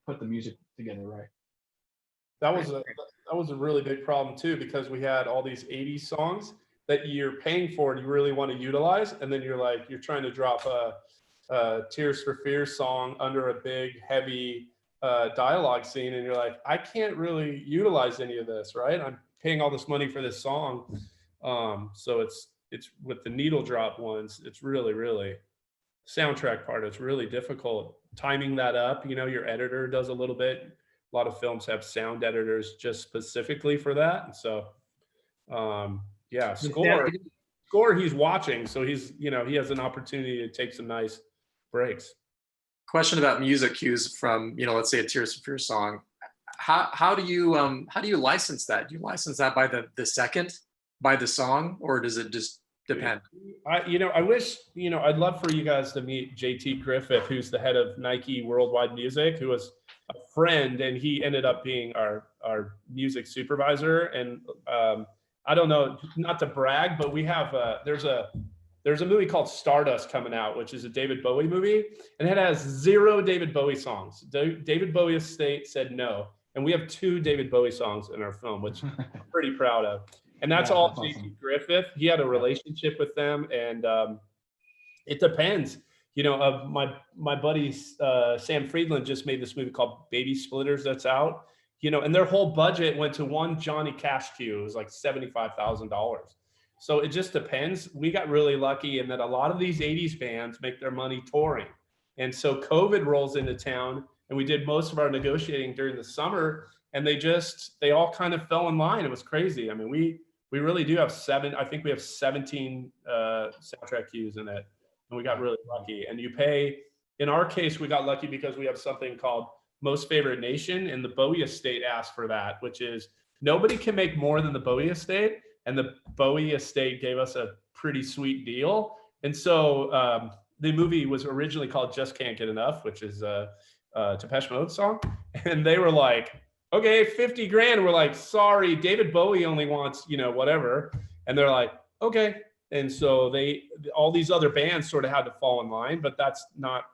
put the music together right. That was a really big problem too, because we had all these 80s songs that you're paying for and you really want to utilize, and then you're trying to drop a Tears for Fears song under a big heavy dialogue scene, and you're like, I can't really utilize any of this, right? I'm paying all this money for this song. So it's with the needle drop ones, it's really soundtrack part, it's really difficult timing that up. Your editor does a little bit. A lot of films have sound editors just specifically for that. And so yeah, score he's watching, so he's he has an opportunity to take some nice breaks. Question about music cues from let's say a Tears for Fears song. How do you license that? Do you license that by the second, by the song, or does it just depend? I wish, I'd love for you guys to meet JT Griffith, who's the head of Nike Worldwide Music, who was a friend, and he ended up being our music supervisor. And I don't know, not to brag, but we have there's a movie called Stardust coming out, which is a David Bowie movie, and it has 0 David Bowie songs. David Bowie estate said no, and we have 2 David Bowie songs in our film, which I'm pretty proud of. And that's all JT awesome. Griffith. He had a relationship with them, and it depends. My buddy Sam Friedland just made this movie called Baby Splitters that's out. And their whole budget went to one Johnny Cash cue. It was like $75,000. So it just depends. We got really lucky in that a lot of these 80s bands make their money touring. And so COVID rolls into town, and we did most of our negotiating during the summer, and they all kind of fell in line. It was crazy. I mean, we really do have 17 soundtrack cues in it, and we got really lucky. And in our case, we got lucky because we have something called Most Favored Nation, and the Bowie estate asked for that, which is nobody can make more than the Bowie estate, and the Bowie estate gave us a pretty sweet deal. And so the movie was originally called Just Can't Get Enough, which is a Depeche Mode song, and they were like, okay, 50 grand. We're like, sorry, David Bowie only wants, whatever. And they're like, okay. And so all these other bands sort of had to fall in line, but that's not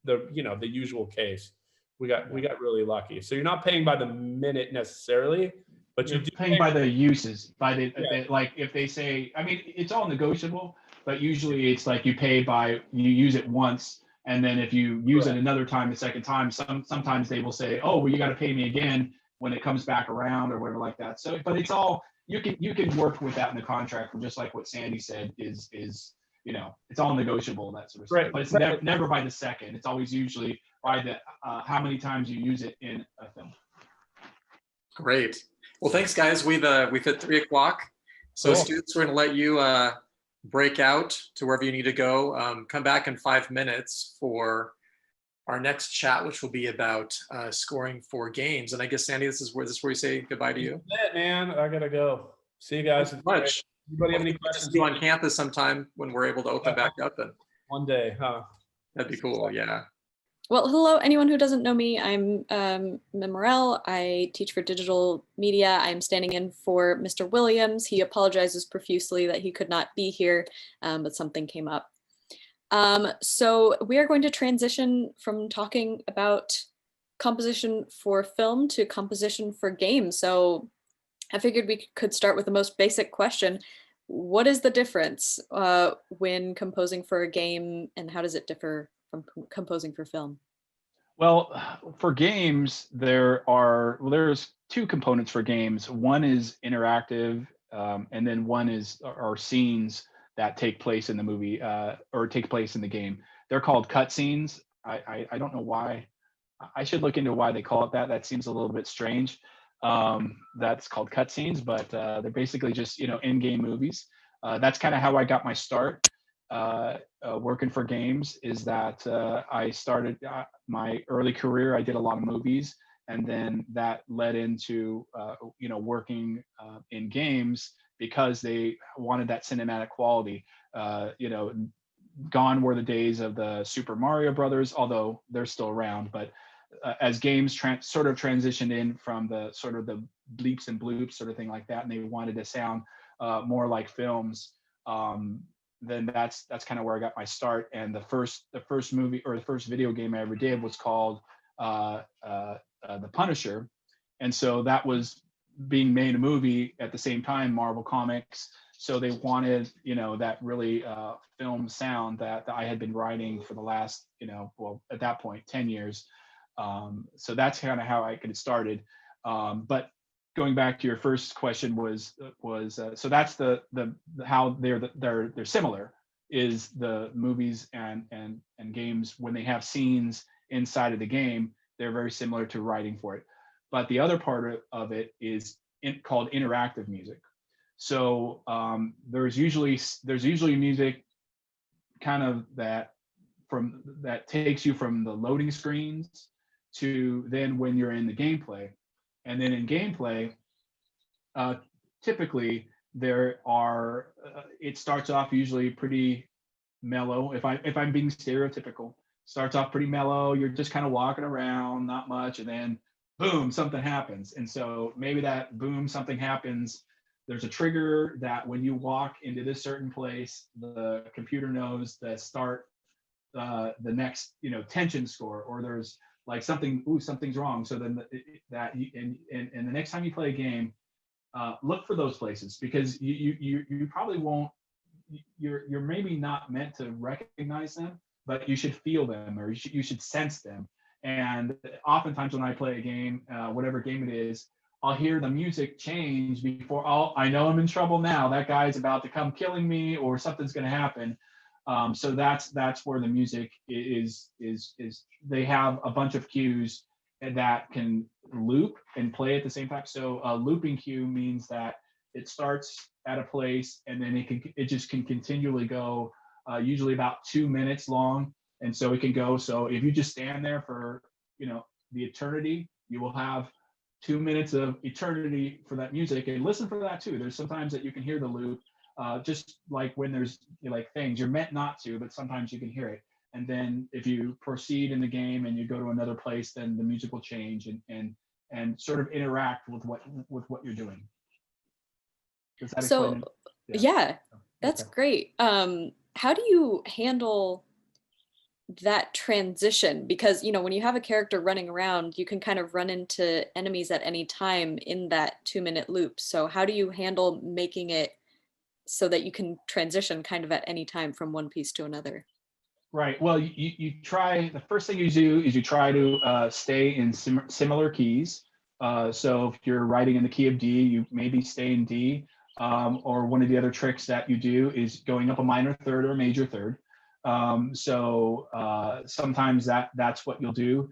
the usual case. We got really lucky. So you're not paying by the minute necessarily, but you're paying by the uses, like if they say, I mean, it's all negotiable, but usually it's like you use it once. And then if you use it another time, the second time, sometimes they will say, oh, well, you got to pay me again when it comes back around or whatever like that. So, but it's all, you can work with that in the contract, and just like what Sandy said is it's all negotiable, that sort of stuff. But it's never by the second. It's always usually by the how many times you use it in a film. Great. Well, thanks, guys. We've hit 3 o'clock. So cool. Students, we're going to let you break out to wherever you need to go. Come back in 5 minutes for our next chat, which will be about scoring for games. And I guess, Sandy, this is where you say goodbye to you. That's it, man. I gotta go. See you guys. Much. Anybody have any questions? You on campus sometime when we're able to open back up. And one day, huh? That'd be cool. Yeah. Well, hello, anyone who doesn't know me. I'm Min Morel. I teach for digital media. I'm standing in for Mr. Williams. He apologizes profusely that he could not be here, but something came up. So we are going to transition from talking about composition for film to composition for games. So I figured we could start with the most basic question. What is the difference when composing for a game, and how does it differ from composing for film? Well, for games, there's 2 components for games. One is interactive, and then one are scenes that take place in the movie or take place in the game. They're called cutscenes. I don't know why. I should look into why they call it that. That seems a little bit strange. That's called cutscenes, but they're basically just in-game movies. That's kind of how I got my start working for games. Is that I started my early career. I did a lot of movies, and then that led into working in games because they wanted that cinematic quality. You know, gone were the days of the Super Mario Brothers, although they're still around. But as games sort of transitioned in from the sort of the bleeps and bloops sort of thing like that, and they wanted to sound more like films, then that's kind of where I got my start. And the first movie or the first video game I ever did was called The Punisher, and so that was being made a movie at the same time, Marvel Comics. So they wanted, you know, that really film sound that I had been writing for the last, you know, well, at that point, 10 years. So that's kind of how I got started. But going back to your first question was so that's the how they're similar is the movies and games. When they have scenes inside of the game, they're very similar to writing for it. But the other part of it is called interactive music. So there's usually music kind of that takes you from the loading screens to then when you're in the gameplay. And then in gameplay, typically there are it starts off usually pretty mellow. If I'm being stereotypical, starts off pretty mellow. You're just kind of walking around, not much, and then boom, something happens. And so maybe that boom, something happens. There's a trigger that when you walk into this certain place, the computer knows to start the next, you know, tension score, or there's like something's wrong. So then and the next time you play a game, look for those places, because you probably won't. You're maybe not meant to recognize them, but you should feel them, or you should sense them. And oftentimes when I play a game, whatever game it is, I'll hear the music change before I know I'm in trouble now. That guy's about to come killing me, or something's going to happen. So that's where the music is. They have a bunch of cues that can loop and play at the same time. So a looping cue means that it starts at a place and then it just can continually go, usually about 2 minutes long. And so it can go. So if you just stand there for, you know, the eternity, you will have 2 minutes of eternity for that music. And listen for that too. There's sometimes that you can hear the loop, just like when there's, you know, like things you're meant not to, but sometimes you can hear it. And then if you proceed in the game and you go to another place, then the music will change and sort of interact with what you're doing. Does that explain it? Yeah, that's Okay. great. How do you handle that transition? Because, you know, when you have a character running around, you can kind of run into enemies at any time in that 2-minute loop. So how do you handle making it so that you can transition kind of at any time from one piece to another? Right. Well, you try, the first thing you do is you try to stay in similar keys. So if you're writing in the key of D, you maybe stay in D. Or one of the other tricks that you do is going up a minor third or a major third. So sometimes that's what you'll do.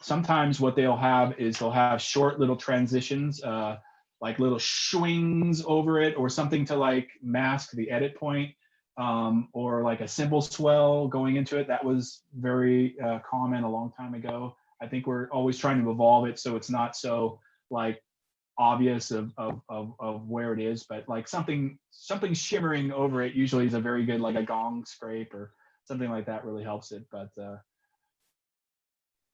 Sometimes what they'll have is they'll have short little transitions, like little swings over it, or something to like mask the edit point, or like a cymbal swell going into it. That was very common a long time ago. I think we're always trying to evolve it so it's not so like obvious of where it is, but like something shimmering over it usually is a very good, like a gong scrape or something like that really helps it. But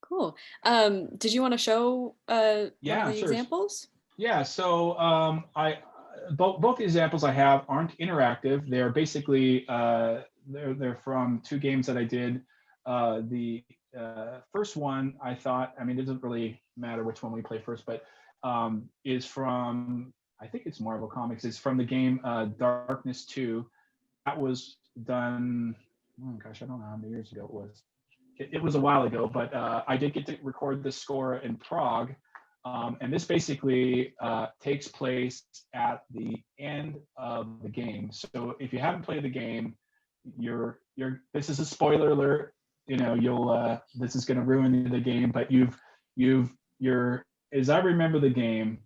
cool. Did you want to show one of the sure. examples? Yeah, so both the examples I have aren't interactive. They're basically they're from two games that I did. The first one I thought, I mean, it doesn't really matter which one we play first, but is from, I think it's Marvel Comics. It's from the game Darkness 2. That was done, oh gosh, I don't know how many years ago it was. It was a while ago, but I did get to record the score in Prague. And this basically takes place at the end of the game. So if you haven't played the game, this is a spoiler alert. You know, this is going to ruin the game, but you're as I remember the game,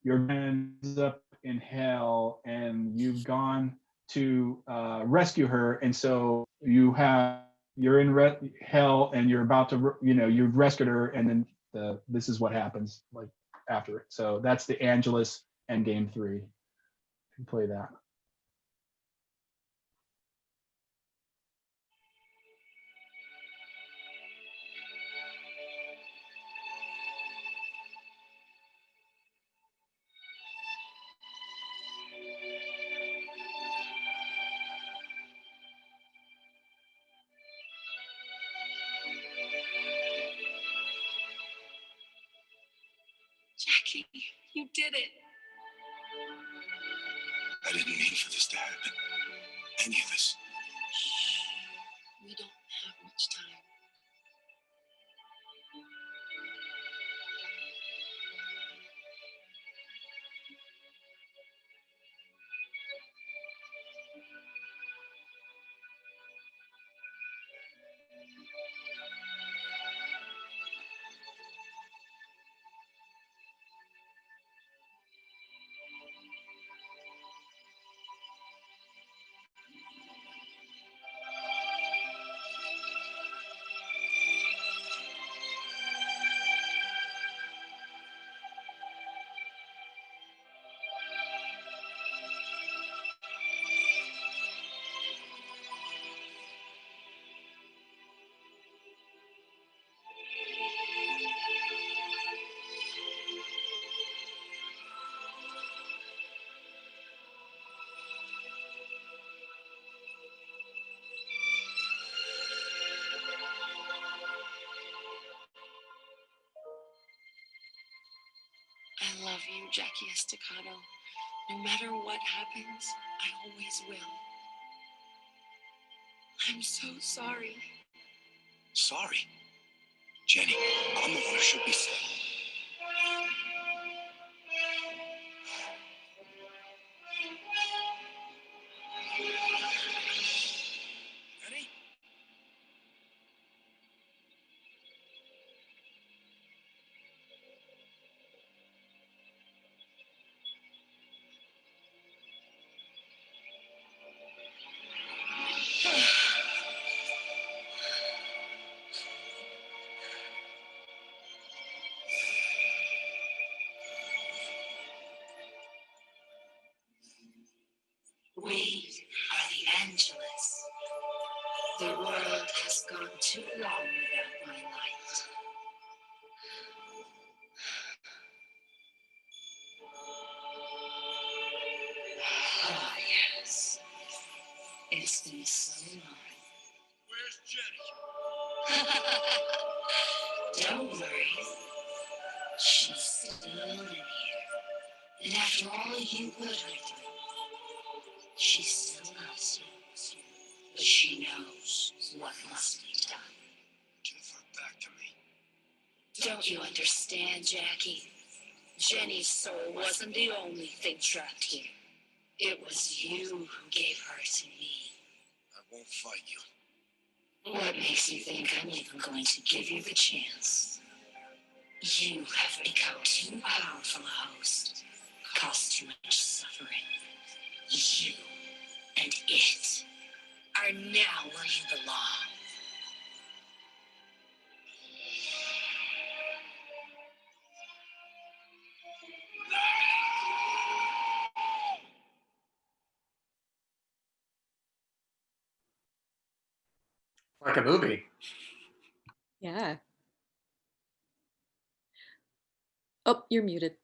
you're ends up in hell, and you've gone to rescue her, and so you're in hell, and you're about to, you know, you've rescued her, and then this is what happens like after it. So that's the Angelus and Game 3. can play that. Jackie, you did it. I didn't mean for this to happen. Any of this. We don't have much time. I love you, Jackie Estacado. No matter what happens, I always will. I'm so sorry. Sorry? Jenny, I'm the one who should be sorry. Jenny? We are the Angelus. The world has gone too long without my light. Oh, yes. It's been so long. Where's Jenny? Don't worry. She's still in here. And after all you put her through, she still loves you. But she knows what must be done. Give her back to me. Don't you understand, Jackie? Jenny's soul wasn't the only thing trapped here. It was you who gave her to me. I won't fight you. What makes you think I'm even going to give you the chance? You have become too powerful a host, caused too much suffering. You and it are now where you belong. Like a movie. Yeah. Oh, you're muted.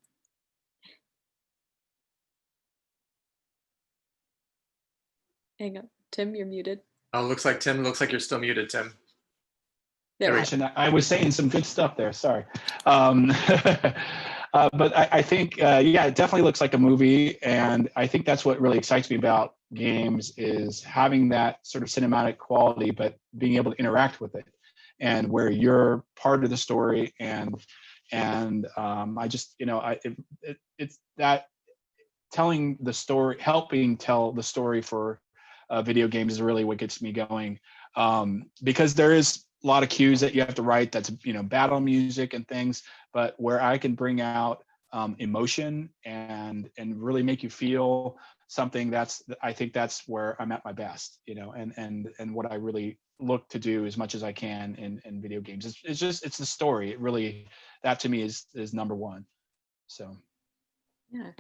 Hang on. Tim, you're muted. Oh, looks like you're still muted, Tim. There we Gosh, and I was saying some good stuff there. Sorry. But I think, yeah, it definitely looks like a movie. And I think that's what really excites me about games is having that sort of cinematic quality, but being able to interact with it and where you're part of the story. And I just, it's that telling the story, helping tell the story for video games is really what gets me going. Because there is a lot of cues that you have to write that's battle music and things, but where I can bring out emotion and really make you feel something, I think that's where I'm at my best, and what I really look to do as much as I can in video games. It's the story. It really, that to me is number one. So Yeah.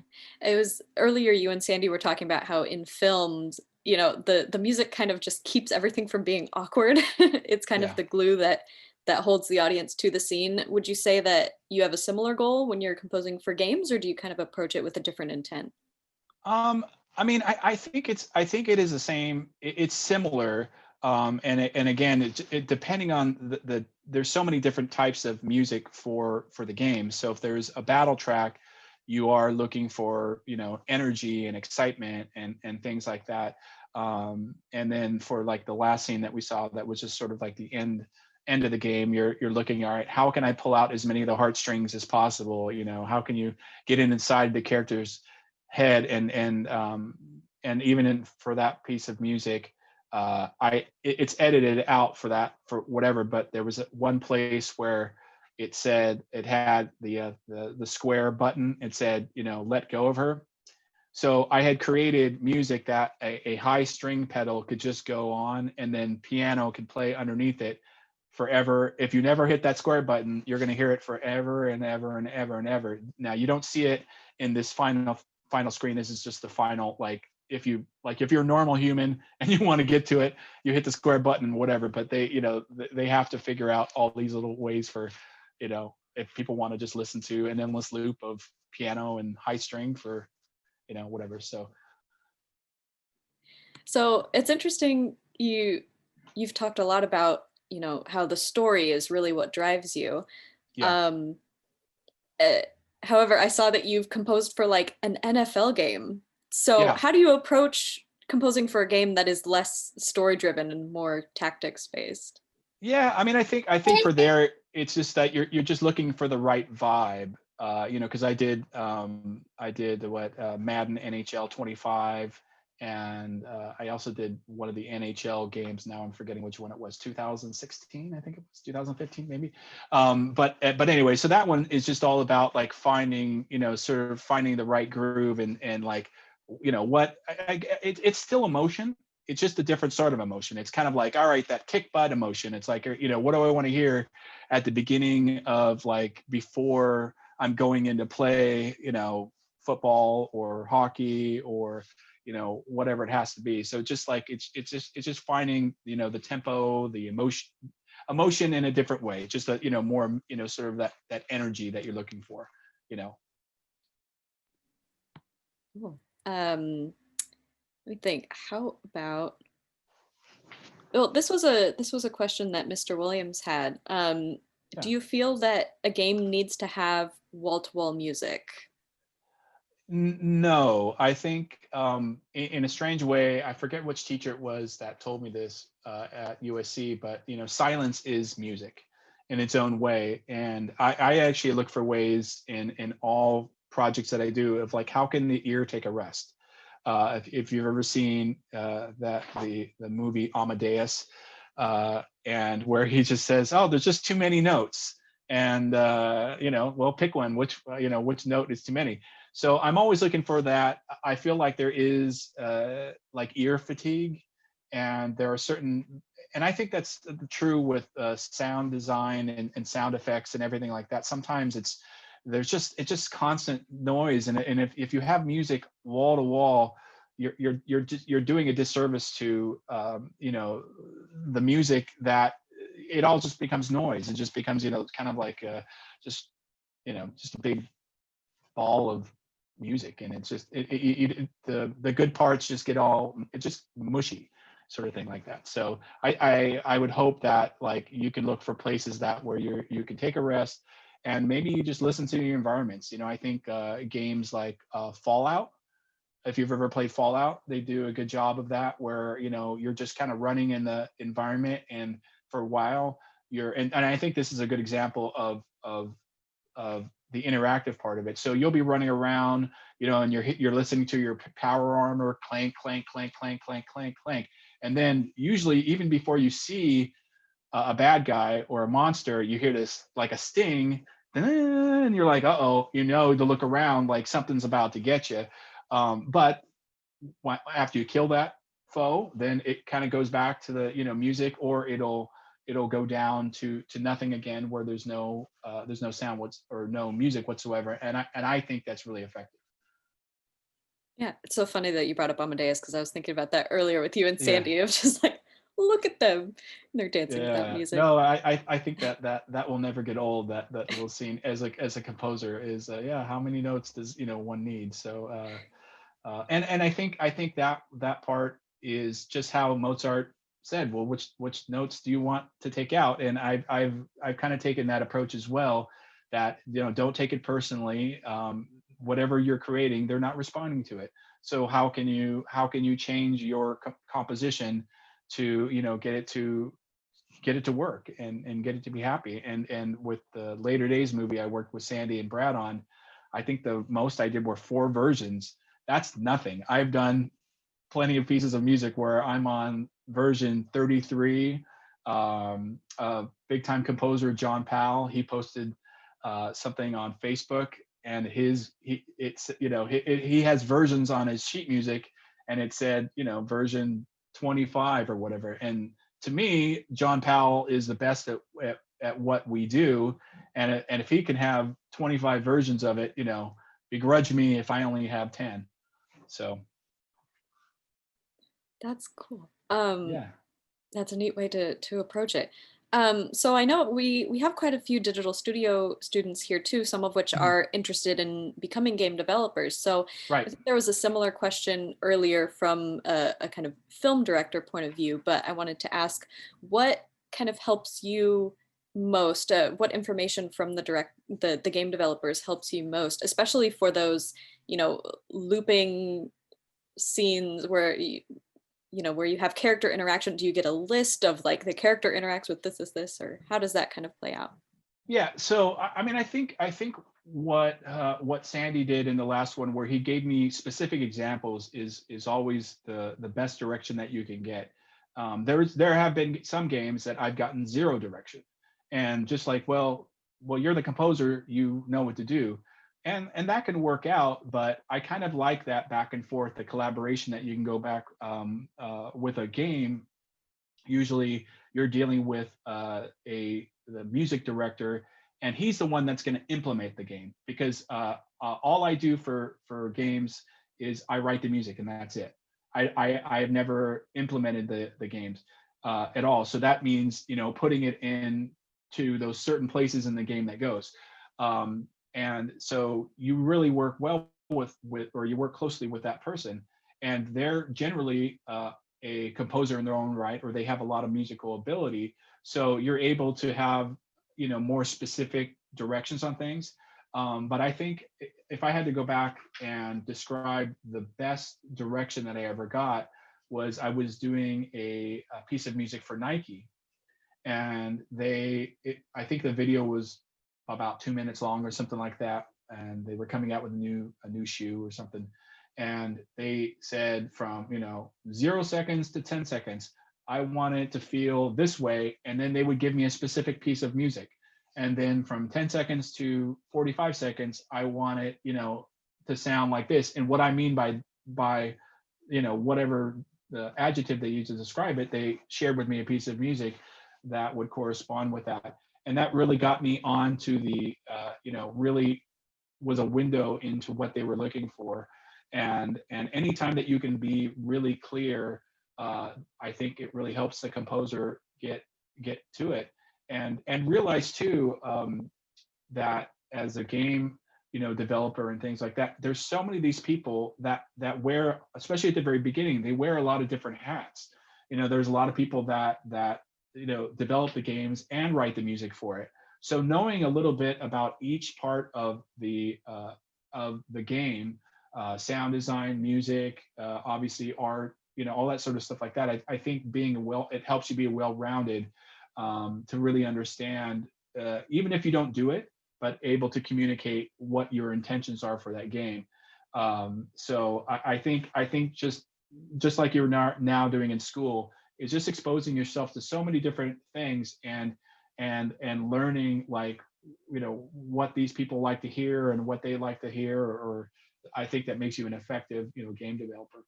It was earlier you and Sandy were talking about how in films, the music kind of just keeps everything from being awkward. It's kind of Yeah. the glue that holds the audience to the scene. Would you say that you have a similar goal when you're composing for games, or do you kind of approach it with a different intent? I mean, I think it is the same. It's similar. And again, it depending on there's so many different types of music for the game. So if there's a battle track, you are looking for, energy and excitement and things like that. And then for like the last scene that we saw, that was just sort of like the end of the game, you're looking, all right, how can I pull out as many of the heartstrings as possible? How can you get inside the character's head, and even for that piece of music, it's edited out for that, for whatever, but there was one place where it said, it had the square button, it said, let go of her. So I had created music that a high string pedal could just go on, and then piano could play underneath it forever. If you never hit that square button, you're going to hear it forever and ever and ever and ever. Now you don't see it in this final screen. This is just the final, if you're a normal human and you want to get to it, you hit the square button, whatever. But they have to figure out all these little ways for, if people want to just listen to an endless loop of piano and high string for, whatever. So it's interesting, you've talked a lot about, how the story is really what drives you. Yeah. Uh, However, I saw that you've composed for like an NFL game. So Yeah. how do you approach composing for a game that is less story driven and more tactics based? Yeah, I mean, I think for there, it's just that you're just looking for the right vibe, because I did what Madden NHL 25, and I also did one of the NHL games. Now I'm forgetting which one it was, 2016, I think it was 2015 maybe. But anyway, so that one is just all about like finding, sort of finding the right groove, and like, what it's still emotion. It's just a different sort of emotion. It's kind of like, all right, that kick butt emotion. It's like, what do I want to hear at the beginning of, like, before I'm going into play, football or hockey or, whatever it has to be. So just like, it's just finding, the tempo, the emotion in a different way. Just a, more, sort of that energy that you're looking for, Cool. Let me think. How about? Well, this was a question that Mr. Williams had. Do you feel that a game needs to have wall-to-wall music? No, I think in a strange way, I forget which teacher it was that told me this at USC, but silence is music in its own way. And I actually look for ways in all projects that I do of like, how can the ear take a rest? If you've ever seen the movie Amadeus, and where he just says, "Oh, there's just too many notes," and well, pick one. Which note is too many? So I'm always looking for that. I feel like there is like ear fatigue, and there are certain, and I think that's true with sound design and sound effects and everything like that. Sometimes it's just constant noise, and if you have music wall to wall, you're doing a disservice to the music, that it all just becomes noise. It just becomes kind of like just just a big ball of music, and it's just the good parts just get all, it's just mushy, sort of thing like that. So I would hope that like you can look for places that where you can take a rest, and maybe you just listen to your environments. I think games like Fallout, if you've ever played Fallout, they do a good job of that, where you're just kind of running in the environment, and for a while and I think this is a good example of the interactive part of it. So you'll be running around, and you're listening to your power armor clank, clank, clank, clank, clank, clank, clank, and then usually even before you see a bad guy or a monster, you hear this like a sting, and you're like, uh-oh, to look around, like something's about to get you. But after you kill that foe, then it kind of goes back to the music, or it'll go down to nothing again, where there's no sound or no music whatsoever. And I think that's really effective. Yeah, it's so funny that you brought up Amadeus because I was thinking about that earlier with you and Yeah. Sandy. Of just like, look at them, they're dancing to that Yeah, music. no, I think that will never get old. That little scene as a composer is, yeah, how many notes does one need? So and I think that part is just how Mozart said, well, which notes do you want to take out? And I've kind of taken that approach as well, that don't take it personally. Whatever you're creating, they're not responding to it. So how can you change your composition to get it to work and get it to be happy? And with the Later Days movie I worked with Sandy and Brad on, I think the most I did were 4 versions. That's nothing. I've done plenty of pieces of music where I'm on version 33. Big time composer John Powell, he posted something on Facebook, and he has versions on his sheet music, and it said version 25 or whatever. And to me, John Powell is the best at what we do, and if he can have 25 versions of it, begrudge me if I only have 10. So That's cool. yeah. That's a neat way to approach it. So I know we have quite a few digital studio students here too, some of which are interested in becoming game developers. So I Right. think there was a similar question earlier from a kind of film director point of view, but I wanted to ask what kind of helps you most, what information from the game developers helps you most, especially for those, looping scenes where where you have character interaction. Do you get a list of like the character interacts with this, or how does that kind of play out? Yeah. So I mean, I think what Sandy did in the last one, where he gave me specific examples, is always the best direction that you can get. There have been some games that I've gotten 0 direction, and just like, well, you're the composer, you know what to do, and that can work out. But I kind of like that back and forth, the collaboration that you can go back with a game. Usually you're dealing with the music director, and he's the one that's going to implement the game, because all I do for games is I write the music, and that's it. I have never implemented the games at all. So that means putting it in to those certain places in the game that goes. And so you really work well with or you work closely with that person, and they're generally a composer in their own right, or they have a lot of musical ability. So you're able to have more specific directions on things. But I think if I had to go back and describe the best direction that I ever got, was I was doing a piece of music for Nike, and I think the video was about 2 minutes long or something like that, and they were coming out with a new shoe or something, and they said from 0 seconds to 10 seconds, I want it to feel this way, and then they would give me a specific piece of music, and then from 10 seconds to 45 seconds, I want it to sound like this. And what I mean by whatever the adjective they use to describe it, they shared with me a piece of music that would correspond with that. And that really got me on to the really was a window into what they were looking for. And anytime that you can be really clear, I think it really helps the composer get to it, and realize too that as a game developer and things like that, there's so many of these people that wear, especially at the very beginning, they wear a lot of different hats. There's a lot of people that develop the games and write the music for it. So knowing a little bit about each part of the game, sound design, music, obviously art, all that sort of stuff like that, I think it helps you be well-rounded, to really understand, even if you don't do it, but able to communicate what your intentions are for that game. So I think just like you're now doing in school, is just exposing yourself to so many different things, and learning, like, what these people like to hear and what they like to hear, or I think that makes you an effective game developer.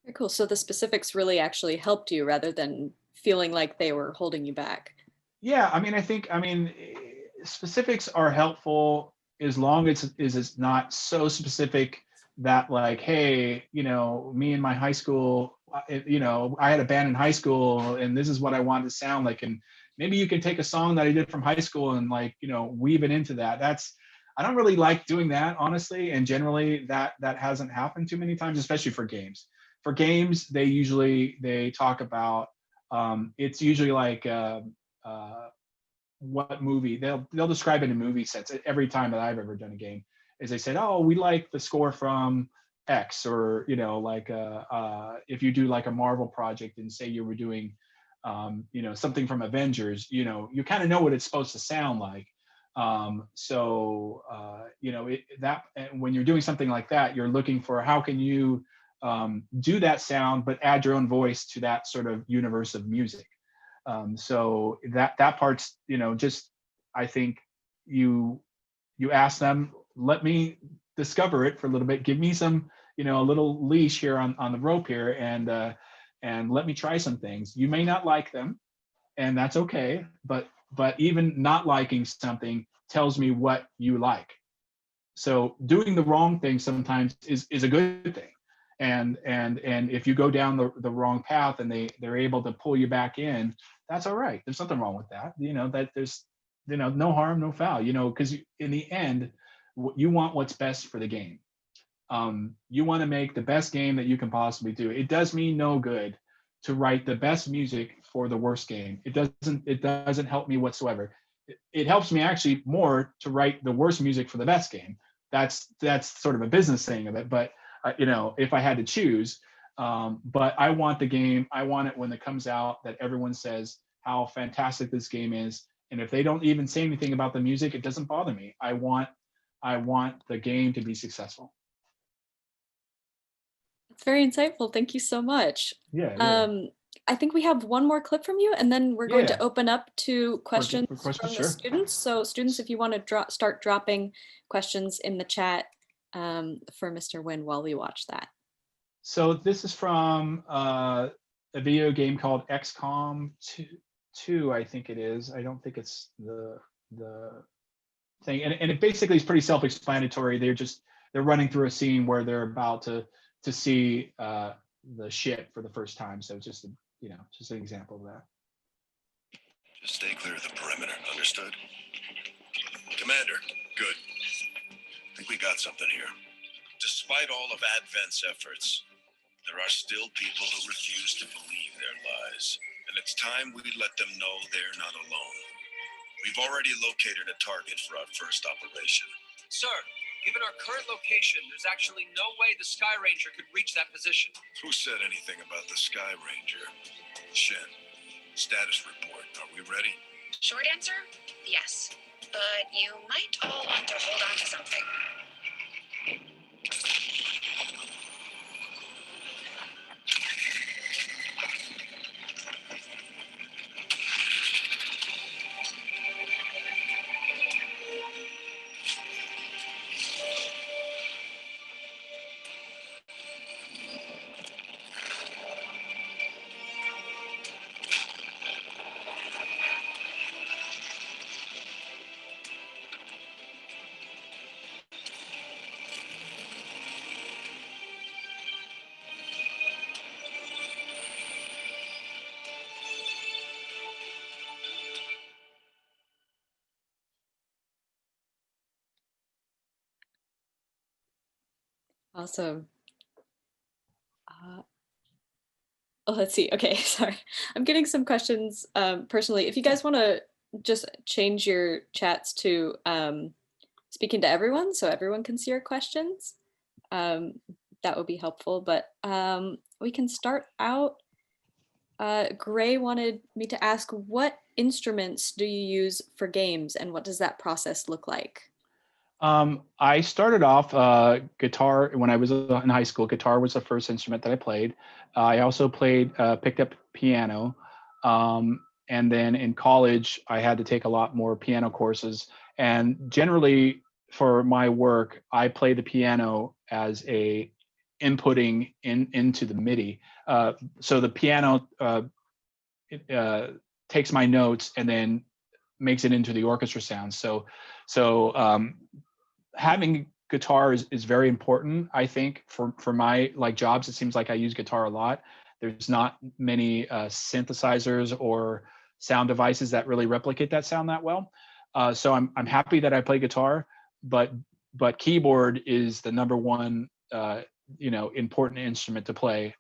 Very cool. So the specifics really actually helped you rather than feeling like they were holding you back. Yeah, I mean, specifics are helpful as long as it's not so specific that like, hey, me in my high school, I had a band in high school and this is what I wanted to sound like. And maybe you can take a song that I did from high school and like, weave it into that. I don't really like doing that, honestly. And generally that hasn't happened too many times, especially for games. For games, they talk about, it's usually like, what movie they'll describe it in movie sets every time that I've ever done a game is they said, oh, we like the score from X, or like if you do like a Marvel project and say you were doing something from Avengers, you kind of know what it's supposed to sound like. When you're doing something like that, you're looking for how can you do that sound but add your own voice to that sort of universe of music. So that part's, just, I think you ask them, let me discover it for a little bit, give me some, a little leash here on the rope here, and let me try some things. You may not like them, and that's okay, but even not liking something tells me what you like. So doing the wrong thing sometimes is a good thing. And if you go down the wrong path and they're able to pull you back in, that's all right. There's nothing wrong with that. That there's no harm, no foul. Because in the end, you want what's best for the game. You want to make the best game that you can possibly do. It does me no good to write the best music for the worst game. It doesn't help me whatsoever. It helps me actually more to write the worst music for the best game. That's sort of a business thing of it, but if I had to choose, but I want the game, I want it when it comes out that everyone says how fantastic this game is. And if they don't even say anything about the music, it doesn't bother me. I want the game to be successful. It's very insightful. Thank you so much. Yeah. I think we have one more clip from you, and then we're going to open up to questions for from the sure. students. So students, if you want to start dropping questions in the chat for Mr. Wynn while we watch that. So this is from a video game called XCOM 2, I think it is. I don't think it's the thing. And it basically is pretty self-explanatory. They're running through a scene where they're about to see the ship for the first time. So just an example of that. Just stay clear of the perimeter, understood? Commander, good. I think we got something here. Despite all of Advent's efforts, there are still people who refuse to believe their lies. And it's time we let them know they're not alone. We've already located a target for our first operation. Sir, given our current location, there's actually no way the Sky Ranger could reach that position. Who said anything about the Sky Ranger? Shen, status report. Are we ready? Short answer, yes. But you might all want to hold on to something. Awesome. Let's see. Okay, sorry. I'm getting some questions personally. If you guys want to just change your chats to speaking to everyone so everyone can see your questions, that would be helpful. But we can start out. Gray wanted me to ask, what instruments do you use for games and what does that process look like? I started off guitar when I was in high school. Guitar was the first instrument that I played. I also picked up piano. And then in college, I had to take a lot more piano courses. And generally for my work, I play the piano as a inputting into the MIDI. So the piano takes my notes and then makes it into the orchestra sounds. So having guitar is very important. I think for my like jobs, it seems like I use guitar a lot. There's not many synthesizers or sound devices that really replicate that sound that well. So I'm happy that I play guitar, but keyboard is the number one important instrument to play.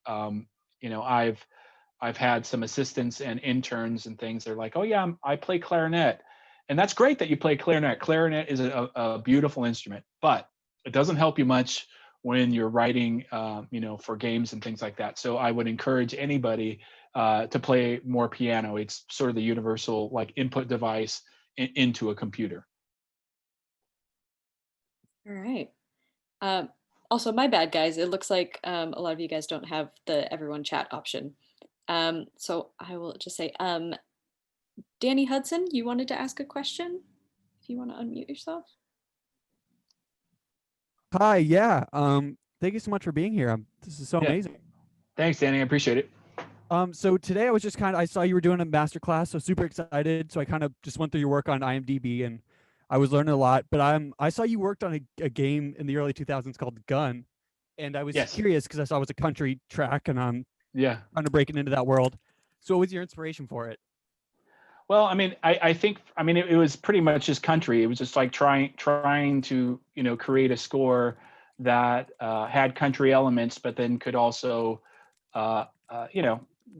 I've had some assistants and interns and things. They're like, oh yeah, I play clarinet. And that's great that you play clarinet. Clarinet is a beautiful instrument, but it doesn't help you much when you're writing, for games and things like that. So I would encourage anybody to play more piano. It's sort of the universal like input device into a computer. All right. Also, my bad, guys. It looks like a lot of you guys don't have the everyone chat option. So I will just say, Danny Hudson, you wanted to ask a question? If you want to unmute yourself. Hi, yeah. Thank you so much for being here. This is so amazing. Thanks, Danny. I appreciate it. So today I was just I saw you were doing a master class, so super excited. So I kind of just went through your work on IMDb and I was learning a lot. But I saw you worked on a game in the early 2000s called Gun, and I was curious because I saw it was a country track, and I'm trying to break it into that world. So what was your inspiration for it? Well, I mean, I think it was pretty much just country. It was just like trying to create a score that had country elements, but then could also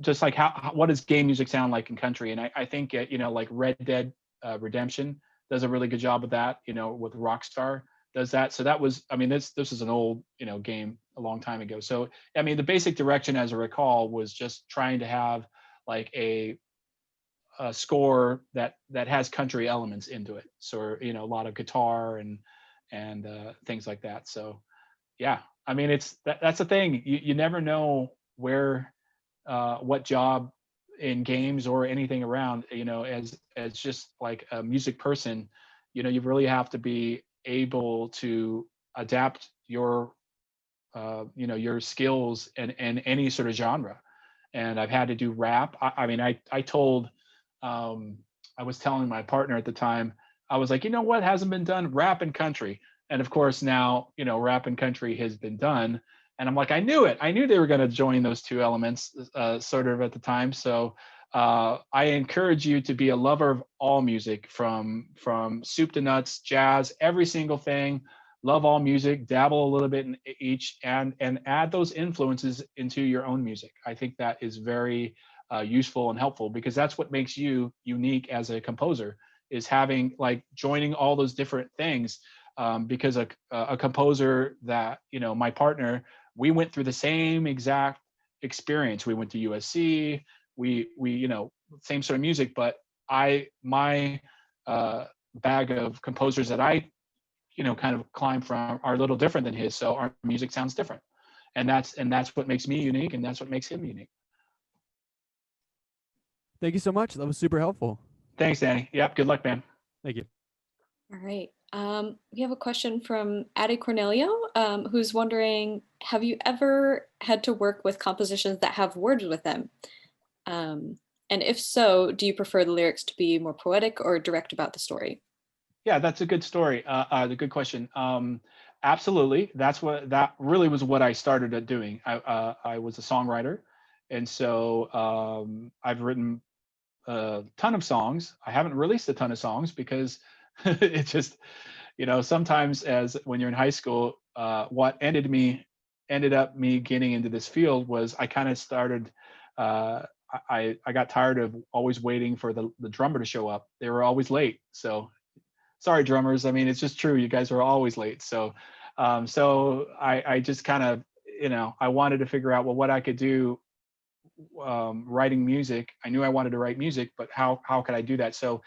just like what does game music sound like in country? And I think like Red Dead Redemption does a really good job of that. With Rockstar does that. So that was, this is an old game a long time ago. So the basic direction, as I recall, was just trying to have like a score that has country elements into it. So a lot of guitar and things like that. So yeah, that's the thing. You never know where what job in games or anything around, as just like a music person, you really have to be able to adapt your your skills in any sort of genre. And I've had to do rap. I told I was telling my partner at the time, I was like, what hasn't been done? Rap and country. And of course now, rap and country has been done. And I'm like, I knew it. I knew they were going to join those two elements sort of at the time. So I encourage you to be a lover of all music, from soup to nuts, jazz, every single thing. Love all music, dabble a little bit in each, and add those influences into your own music. I think that is very useful and helpful, because that's what makes you unique as a composer, is having like joining all those different things. Because a composer that, my partner, we went through the same exact experience. We went to USC, we same sort of music, but my bag of composers that I kind of climb from are a little different than his. So our music sounds different. And that's what makes me unique, and that's what makes him unique. Thank you so much. That was super helpful. Thanks, Danny. Yep. Good luck, man. Thank you. All right. We have a question from Addie Cornelio, who's wondering, have you ever had to work with compositions that have words with them? And if so, do you prefer the lyrics to be more poetic or direct about the story? Yeah, that's a good story. A good question. Absolutely. That really was what I started doing. I was a songwriter. And so I've written a ton of songs. I haven't released a ton of songs because it just, sometimes when you're in high school, what ended up me getting into this field was I kind of started, I got tired of always waiting for the drummer to show up. They were always late. So sorry, drummers. It's just true. You guys are always late. So, I just kind of, I wanted to figure out, well, what I could do writing music. I knew I wanted to write music, but how could I do that? So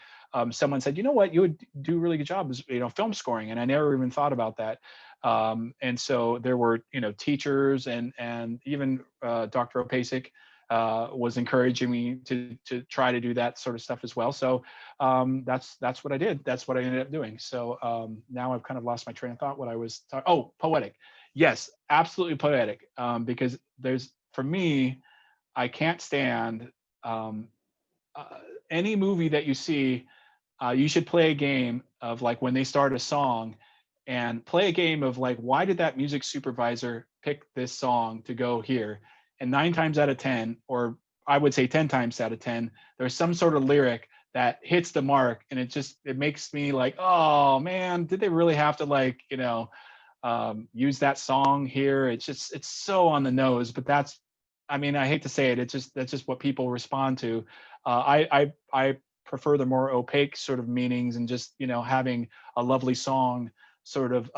someone said, you know what, you would do a really good job is, film scoring. And I never even thought about that. And so there were, teachers and even Dr. Opasik was encouraging me to try to do that sort of stuff as well. So that's what I did. That's what I ended up doing. So now I've kind of lost my train of thought. What I was poetic. Yes, absolutely poetic. Because for me, I can't stand any movie that you see. You should play a game of like when they start a song, and play a game of like, why did that music supervisor pick this song to go here? And 9 times out of 10, or I would say 10 times out of 10, there's some sort of lyric that hits the mark, and it makes me like, oh man, did they really have to like, use that song here? It's so on the nose, but that's, I mean, I hate to say it, that's just what people respond to. I prefer the more opaque sort of meanings, and just, having a lovely song sort of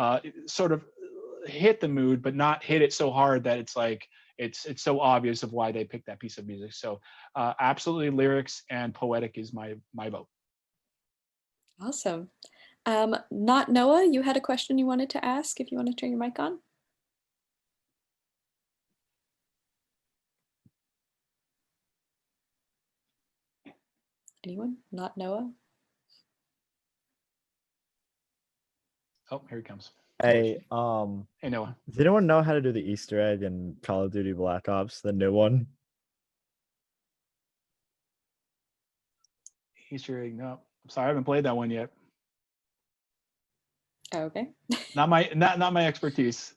hit the mood, but not hit it so hard that it's like, it's so obvious of why they picked that piece of music. So absolutely lyrics and poetic is my vote. Awesome. Not Noah, you had a question you wanted to ask, if you want to turn your mic on. Anyone? Not Noah? Oh, here he comes. Hey, Hey Noah. does anyone know how to do the Easter egg in Call of Duty Black Ops, the new one? Easter egg, no. I'm sorry, I haven't played that one yet. Okay. Not my expertise.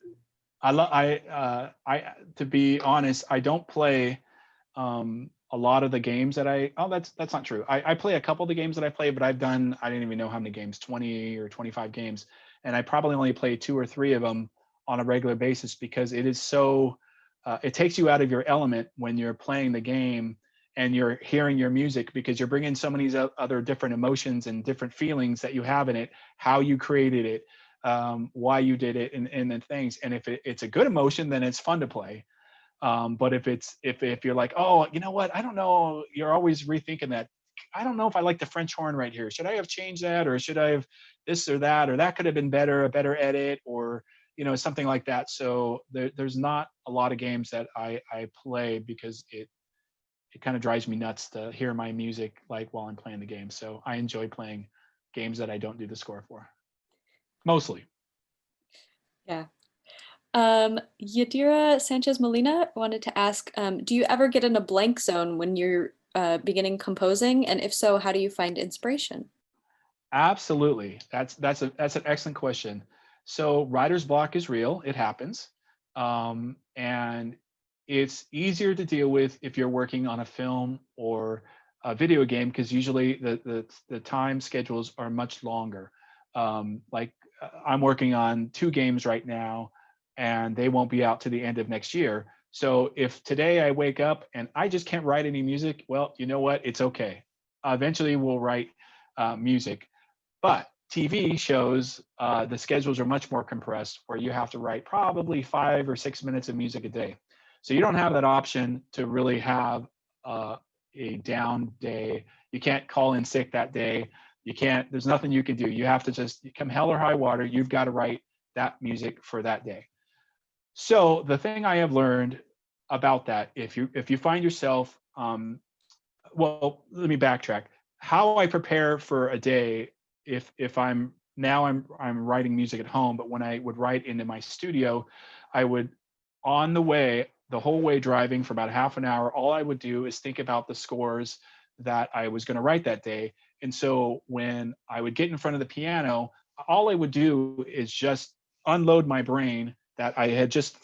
I to be honest, I don't play a lot of the games that that's not true. I play a couple of the games that I play, but I didn't even know how many games, 20 or 25 games. And I probably only play 2 or 3 of them on a regular basis, because it is so, it takes you out of your element when you're playing the game and you're hearing your music, because you're bringing so many other different emotions and different feelings that you have in it, how you created it, why you did it, and then things. And if it's a good emotion, then it's fun to play. But if you're like, oh, you know what, I don't know, you're always rethinking that. I don't know if I like the French horn right here. Should I have changed that, or should I have this or that, or that could have been better, a better edit, or something like that. So there's not a lot of games that I play, because it kind of drives me nuts to hear my music like while I'm playing the game. So I enjoy playing games that I don't do the score for, mostly. Yeah. Yadira Sanchez Molina wanted to ask, do you ever get in a blank zone when you're beginning composing? And if so, how do you find inspiration? Absolutely. That's an excellent question. So writer's block is real. It happens. And it's easier to deal with if you're working on a film or a video game, because usually the time schedules are much longer. Like I'm working on 2 games right now, and they won't be out to the end of next year. So if today I wake up and I just can't write any music, well, you know what? It's okay. Eventually we'll write music. But TV shows, the schedules are much more compressed, where you have to write probably 5 or 6 minutes of music a day. So you don't have that option to really have a down day. You can't call in sick that day. You can't, there's nothing you can do. You have to just come hell or high water, you've got to write that music for that day. So the thing I have learned about that, if you find yourself, well, let me backtrack. How I prepare for a day, if I'm writing music at home, but when I would write into my studio, I would, on the way, the whole way driving for about half an hour, all I would do is think about the scores that I was going to write that day. And so when I would get in front of the piano, all I would do is just unload my brain that I had just,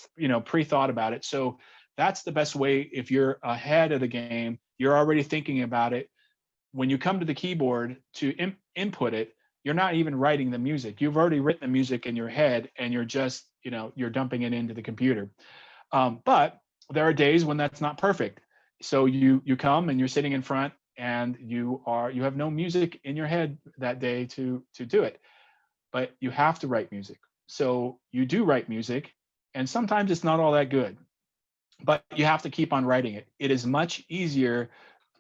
pre-thought about it. So that's the best way. If you're ahead of the game, you're already thinking about it. When you come to the keyboard to input it, you're not even writing the music. You've already written the music in your head, and you're just, you're dumping it into the computer. But there are days when that's not perfect. So you come and you're sitting in front, and you have no music in your head that day to do it. But you have to write music. So you do write music, and sometimes it's not all that good, but you have to keep on writing it. It is much easier.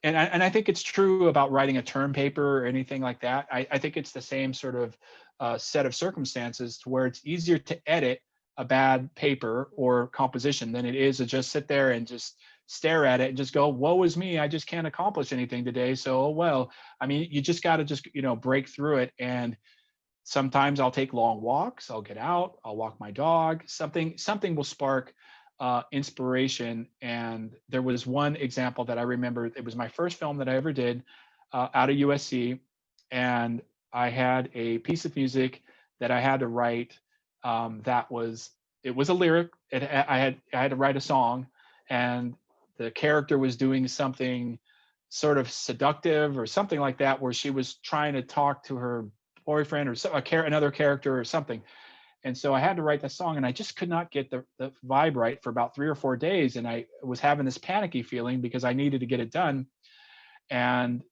And I think it's true about writing a term paper or anything like that. I think it's the same sort of set of circumstances, to where it's easier to edit a bad paper or composition than it is to just sit there and just stare at it and just go, woe is me, I just can't accomplish anything today. So, well, I mean, you just got to just, break through it. And sometimes I'll take long walks, I'll get out, I'll walk my dog, something will spark inspiration. And there was one example that I remember. It was my first film that I ever did out of USC. And I had a piece of music that I had to write. It was a lyric. I had to write a song, and the character was doing something sort of seductive or something like that, where she was trying to talk to her boyfriend or another character or something. And so I had to write that song, and I just could not get the vibe right for about 3 or 4 days. And I was having this panicky feeling because I needed to get it done. And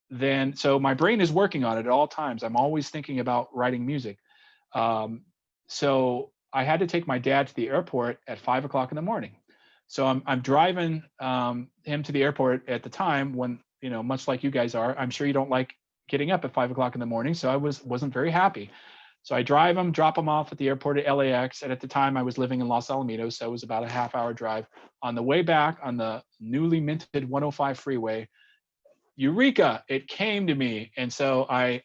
then, so my brain is working on it at all times. I'm always thinking about writing music. So I had to take my dad to the airport at 5 o'clock in the morning. So I'm driving him to the airport at the time when, you know, much like you guys are, I'm sure you don't like getting up at 5 o'clock in the morning. So I wasn't very happy. So I drive him, drop him off at the airport at LAX. And at the time I was living in Los Alamitos. So it was about a half-hour drive. On the way back on the newly minted 105 freeway, Eureka, it came to me. And so I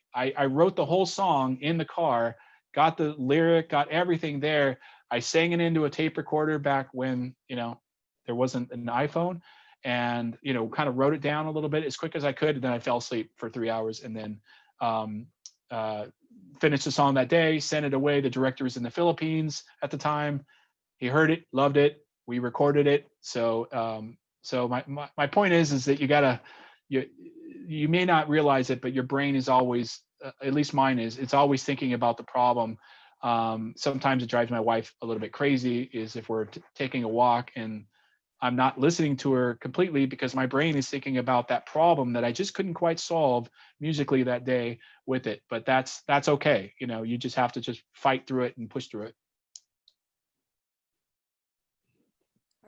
wrote the whole song in the car, got the lyric, got everything there. I sang it into a tape recorder back when, you know, there wasn't an iPhone, and, you know, kind of wrote it down a little bit as quick as I could. And then I fell asleep for 3 hours, and then finished the song that day, sent it away. The director was in the Philippines at the time. He heard it, loved it. We recorded it. So my point is that you may not realize it, but your brain is always, at least mine is, it's always thinking about the problem. Sometimes it drives my wife a little bit crazy, is if we're taking a walk and I'm not listening to her completely because my brain is thinking about that problem that I just couldn't quite solve musically that day with it. But that's okay. You know, you just have to just fight through it and push through it.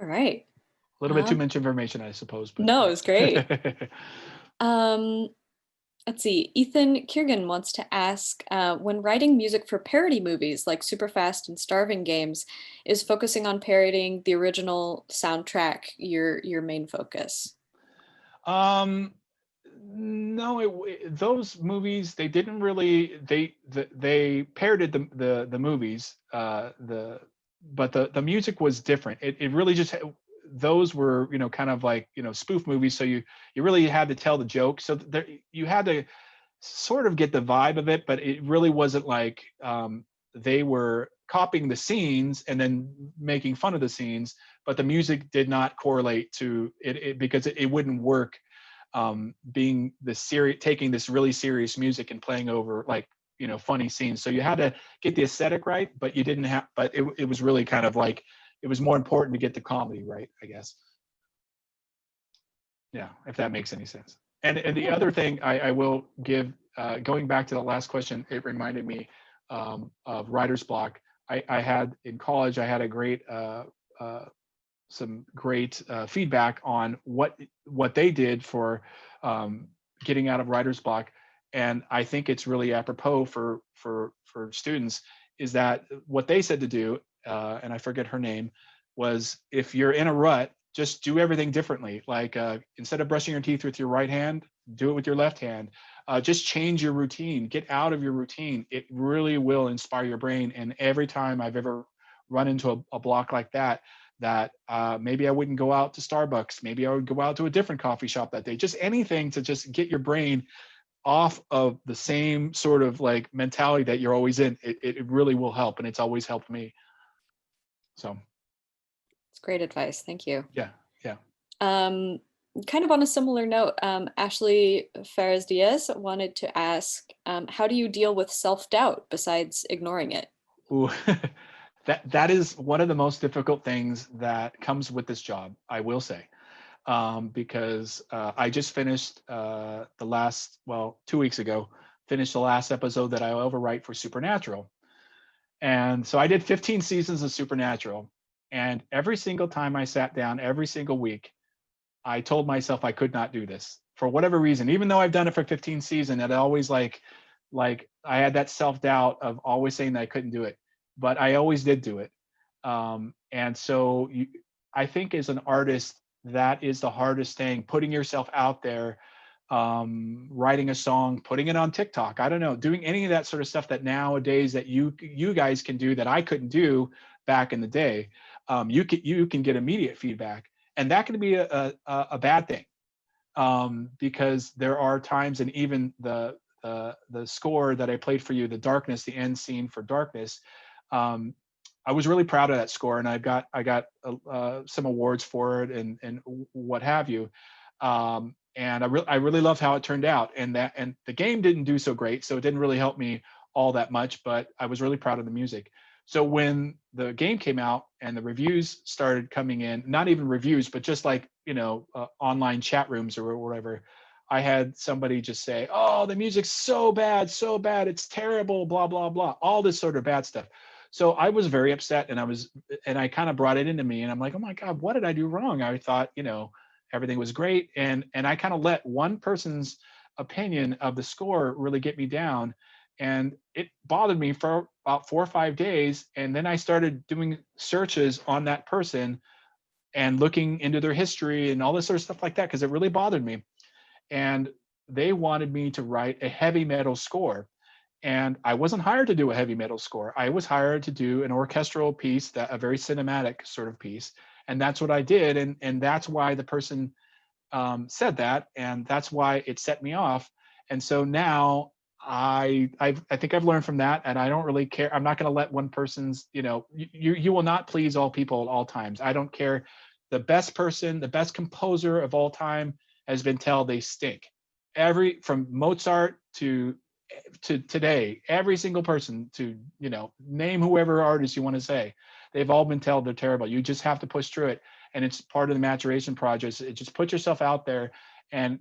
All right. A little bit too much information, I suppose. But no, it's great. Let's see. Ethan Kiergan wants to ask, when writing music for parody movies like Superfast and Starving Games, is focusing on parodying the original soundtrack your main focus? No, those movies, they didn't really, they parodied the movies, but the music was different. It really just, those were, you know, kind of like, you know, spoof movies. So you really had to tell the joke. So there, you had to sort of get the vibe of it, but it really wasn't like they were copying the scenes and then making fun of the scenes, but the music did not correlate to it because it wouldn't work, being taking this really serious music and playing over, like, you know, funny scenes. So you had to get the aesthetic right, but you didn't have, but it was really kind of like, it was more important to get the comedy right, I guess. Yeah, if that makes any sense. And the other thing I will give, going back to the last question, it reminded me of writer's block. I had in college, I had a great, some great feedback on what they did for getting out of writer's block. And I think it's really apropos for students, is that what they said to do, and I forget her name, was if you're in a rut, just do everything differently. Like instead of brushing your teeth with your right hand, do it with your left hand. Just change your routine, get out of your routine. It really will inspire your brain. And every time I've ever run into a block like that, maybe I wouldn't go out to Starbucks, maybe I would go out to a different coffee shop that day, just anything to just get your brain off of the same sort of like mentality that you're always in. It really will help, and it's always helped me. So it's great advice. Thank you. Yeah. Kind of on a similar note, Ashley Ferez Diaz wanted to ask, how do you deal with self-doubt besides ignoring it? Ooh, that is one of the most difficult things that comes with this job, I will say, because I just finished 2 weeks ago, finished the last episode that I overwrite for Supernatural. And so I did 15 seasons of Supernatural. And every single time I sat down, every single week, I told myself I could not do this for whatever reason. Even though I've done it for 15 seasons, it always like I had that self-doubt of always saying that I couldn't do it, but I always did do it. And so I think as an artist, that is the hardest thing, putting yourself out there, writing a song, putting it on TikTok, I don't know, doing any of that sort of stuff that nowadays that you guys can do that I couldn't do back in the day. You can get immediate feedback, and that can be a bad thing, because there are times, and even the the score that I played for you, the Darkness, the end scene for Darkness. I was really proud of that score, and I got some awards for it and what have you. And I really love how it turned out. And the game didn't do so great, so it didn't really help me all that much. But I was really proud of the music. So when the game came out and the reviews started coming in, not even reviews, but just like, online chat rooms or whatever, I had somebody just say, "Oh, the music's so bad, it's terrible, blah, blah, blah," all this sort of bad stuff. So I was very upset, and I kind of brought it into me, and I'm like, "Oh my God, what did I do wrong?" I thought, everything was great. And I kind of let one person's opinion of the score really get me down. And it bothered me for about 4 or 5 days. And then I started doing searches on that person and looking into their history and all this sort of stuff like that, because it really bothered me. And they wanted me to write a heavy metal score. And I wasn't hired to do a heavy metal score. I was hired to do an orchestral piece, a very cinematic sort of piece. And that's what I did. And that's why the person said that. And that's why it set me off. And so now I think I've learned from that, and I don't really care. I'm not going to let one person's, you will not please all people at all times. I don't care. The best person, the best composer of all time has been told they stink. From Mozart to today, every single person, to name whoever artist you want to say, they've all been told they're terrible. You just have to push through it, and it's part of the maturation process. Just put yourself out there and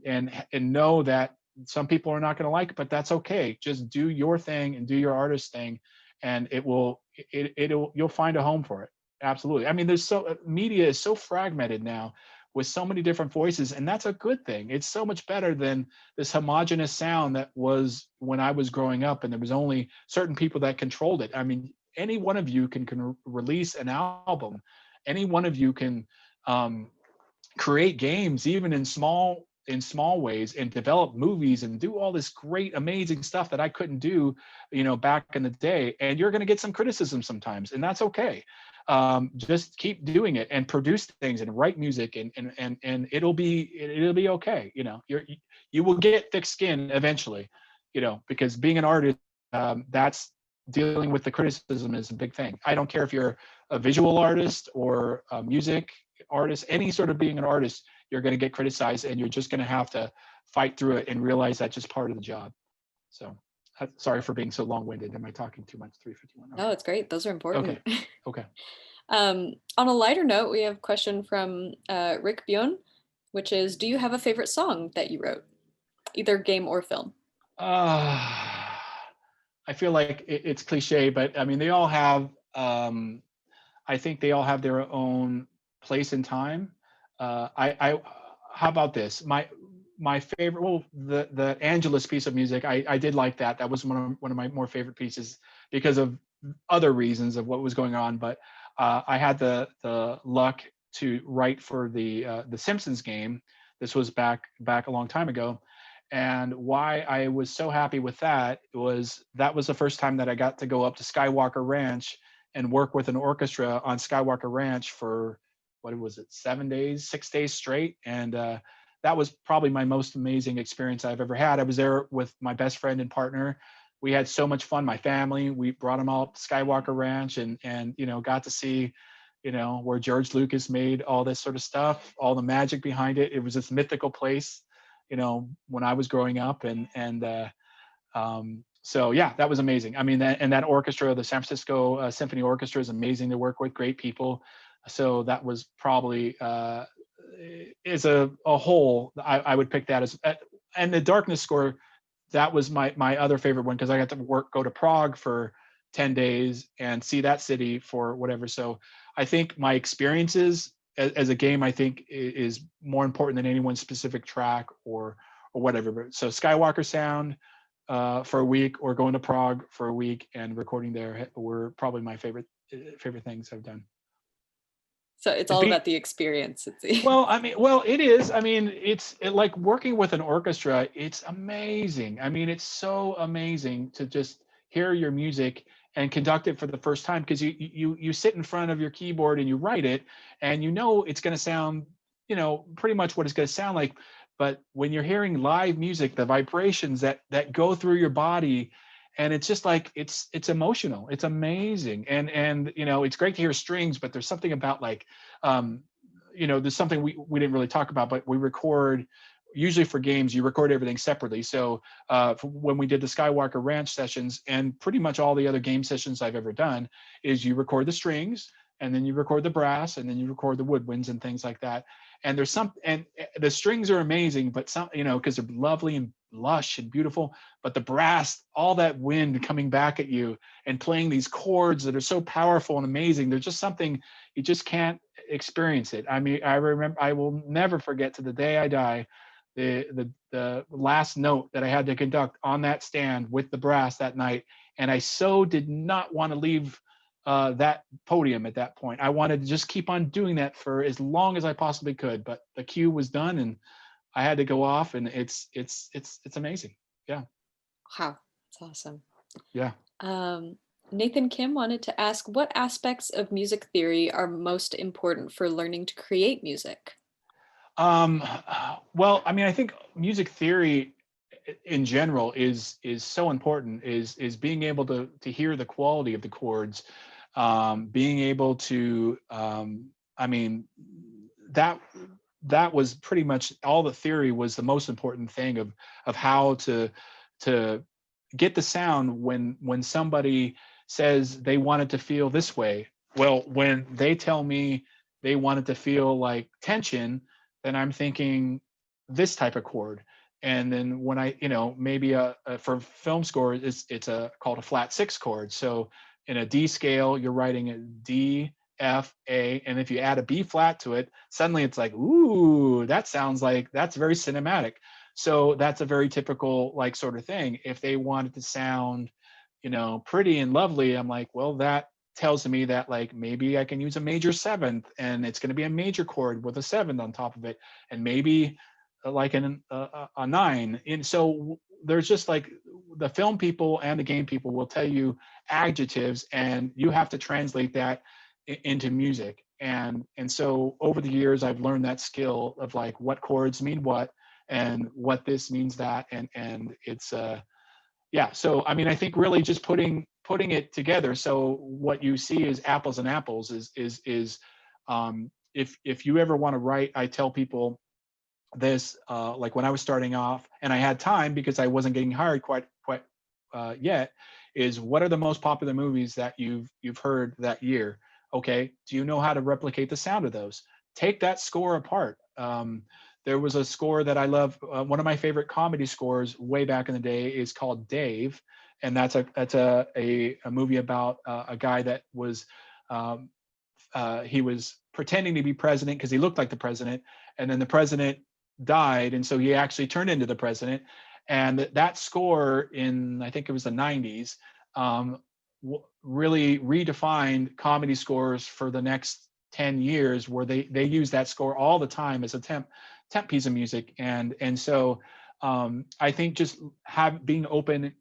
know that some people are not going to like it, but that's okay. Just do your thing and do your artist thing, and you'll find a home for it. Absolutely. I mean, media is so fragmented now with so many different voices, and that's a good thing. It's so much better than this homogenous sound that was when I was growing up, and there was only certain people that controlled it. I mean, any one of you can release an album. Any one of you can create games, even in small ways, and develop movies and do all this great, amazing stuff that I couldn't do, back in the day. And you're going to get some criticism sometimes, and that's okay. Just keep doing it and produce things and write music, and it'll be okay. You will get thick skin eventually, because being an artist, that's dealing with the criticism is a big thing. I don't care if you're a visual artist or a music artist, any sort of being an artist, you're going to get criticized, and you're just going to have to fight through it and realize that's just part of the job. So sorry for being so long-winded. Am I talking too much? 3:51. No, it's great. Those are important. Okay. On a lighter note, we have a question from Rick Bjorn, which is, do you have a favorite song that you wrote, either game or film? I feel like it's cliche, but I mean, they all have, I think they all have their own place in time. How about this? My favorite, well, the Angelus piece of music, I did like that. That was one of my more favorite pieces because of other reasons of what was going on. But I had the luck to write for the Simpsons game. This was back a long time ago. And why I was so happy with that was the first time that I got to go up to Skywalker Ranch and work with an orchestra on Skywalker Ranch for, what was it, 6 days straight. And that was probably my most amazing experience I've ever had. I was there with my best friend and partner. We had so much fun. My family, we brought them all up to Skywalker Ranch and got to see, where George Lucas made all this sort of stuff, all the magic behind it. It was this mythical place, when I was growing up, so yeah, that was amazing. I mean, that orchestra, the San Francisco Symphony Orchestra, is amazing to work with, great people. So that was probably, as a whole, I would pick that as, and the Darkness score, that was my other favorite one, because I got to go to Prague for 10 days and see that city for whatever. So I think my experiences as a game, I think, is more important than any one specific track or whatever. So Skywalker Sound for a week, or going to Prague for a week and recording there, were probably my favorite things I've done. So it's all about the experience. Well, it is. I mean, it's like working with an orchestra. It's amazing. I mean, it's so amazing to just hear your music and conduct it for the first time, because you sit in front of your keyboard and you write it, and it's going to sound, pretty much what it's going to sound like. but when you're hearing live music, the vibrations that go through your body, and it's just like it's emotional. It's amazing. And you know, it's great to hear strings, but there's something about like you know, there's something we didn't really talk about, but we record, usually for games, you record everything separately. So when we did the Skywalker Ranch sessions, and pretty much all the other game sessions I've ever done, is you record the strings, and then you record the brass, and then you record the woodwinds and things like that. And there's and the strings are amazing, but some, you know, because they're lovely and lush and beautiful, but the brass, all that wind coming back at you and playing these chords that are so powerful and amazing, there's just something, you just can't experience it. I mean, I will never forget to the day I die, the last note that I had to conduct on that stand with the brass that night. And I so did not want to leave that podium at that point. I wanted to just keep on doing that for as long as I possibly could, but the cue was done and I had to go off, and it's amazing. Yeah. Wow, that's awesome. Yeah. Nathan Kim wanted to ask, what aspects of music theory are most important for learning to create music? Well, I mean, I think music theory in general is so important, is being able to hear the quality of the chords, being able to I mean, that was pretty much all. The theory was the most important thing of how to get the sound when somebody says they want it to feel this way. Well, when they tell me they want it to feel like tension, then I'm thinking this type of chord. And then when I, you know, maybe for film score, it's called a flat 6 chord. So in a D scale, you're writing a D, F, A, and if you add a B flat to it, suddenly it's like, ooh, that sounds like, that's very cinematic. So that's a very typical like sort of thing. If they want it to sound, you know, pretty and lovely, I'm like, well, that tells me that like maybe I can use a major 7th, and it's going to be a major chord with a 7th on top of it, and maybe like a 9. And so there's just like the film people and the game people will tell you adjectives, and you have to translate that into music. And so over the years, I've learned that skill of like what chords mean what, and what this means that, and it's yeah. So I mean, I think really just putting it together. So what you see is apples and apples is if you ever want to write, I tell people this, like when I was starting off and I had time because I wasn't getting hired quite yet, is what are the most popular movies that you've heard that year? Okay, do you know how to replicate the sound of those? Take that score apart. There was a score that I love. One of my favorite comedy scores way back in the day is called Dave, and that's a movie about a guy that was he was pretending to be president because he looked like the president, and then the president died, and so he actually turned into the president. And that score in, I think it was the 90s, really redefined comedy scores for the next 10 years, where they use that score all the time as a temp piece of music. And so I think just being open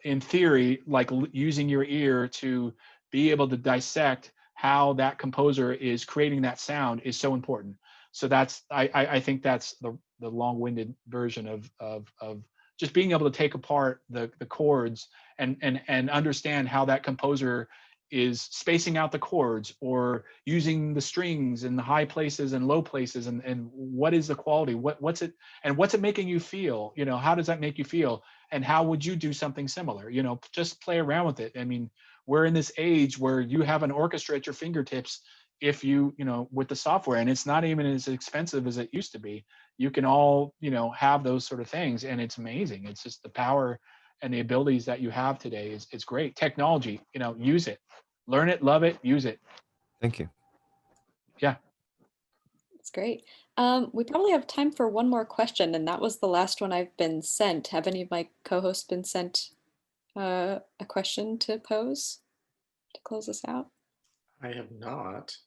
in theory, like using your ear to be able to dissect how that composer is creating that sound is so important. So that's, I think that's the long-winded version of just being able to take apart the chords and understand how that composer is spacing out the chords, or using the strings in the high places and low places, and what is the quality, what's it, and what's it making you feel, you know, how does that make you feel, and how would you do something similar, you know, just play around with it. I mean, we're in this age where you have an orchestra at your fingertips, if you know, with the software, and it's not even as expensive as it used to be. You can all, you know, have those sort of things, and it's amazing. It's just the power and the abilities that you have today is great. Technology, you know, use it, learn it, love it, use it. Thank you. Yeah. That's great. We probably have time for one more question, and that was the last one I've been sent. Have any of my co-hosts been sent a question to pose to close us out? I have not.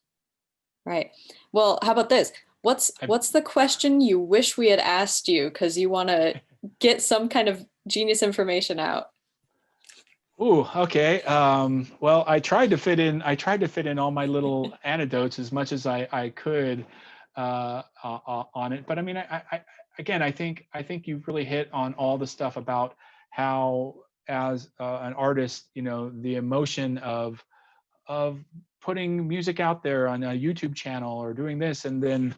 Right. Well, how about this? What's the question you wish we had asked you because you want to get some kind of genius information out? Ooh, okay. Well, I tried to fit in all my little anecdotes as much as I could on it. But I mean, again, I think you've really hit on all the stuff about how, as an artist, the emotion of putting music out there on a YouTube channel or doing this, and then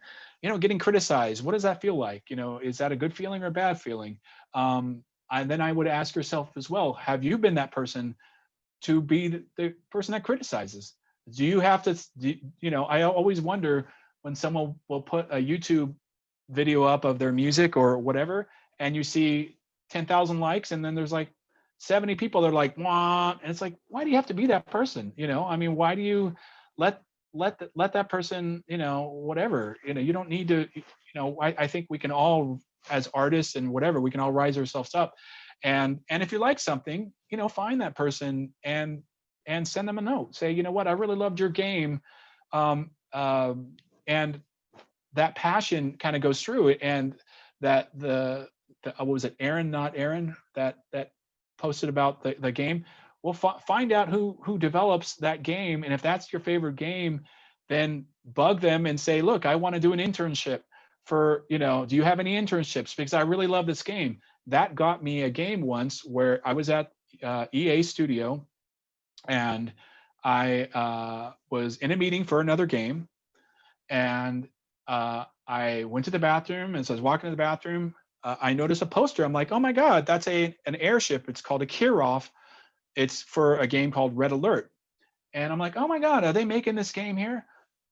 getting criticized. What does that feel like? Is that a good feeling or a bad feeling? And then I would ask yourself as well, have you been that person to be the person that criticizes? Do you have to, I always wonder when someone will put a YouTube video up of their music or whatever, and you see 10,000 likes, and then there's like 70 people that are like, wah, and it's like, why do you have to be that person? I mean, why do you let that person, whatever, you don't need to, I think we can all, as artists and whatever, we can all rise ourselves up. And if you like something, find that person and send them a note. Say, you know what, I really loved your game. And that passion kind of goes through it. And that the what was it, Aaron, not Aaron, that posted about the game. Well, find out who develops that game. And if that's your favorite game, then bug them and say, look, I want to do an internship for, do you have any internships? Because I really love this game. That got me a game once where I was at EA Studio, and I was in a meeting for another game, and I went to the bathroom. And as I was walking to the bathroom, I noticed a poster. I'm like, oh my God, that's an airship. It's called a Kirov. It's for a game called Red Alert. And I'm like, oh my God, are they making this game here?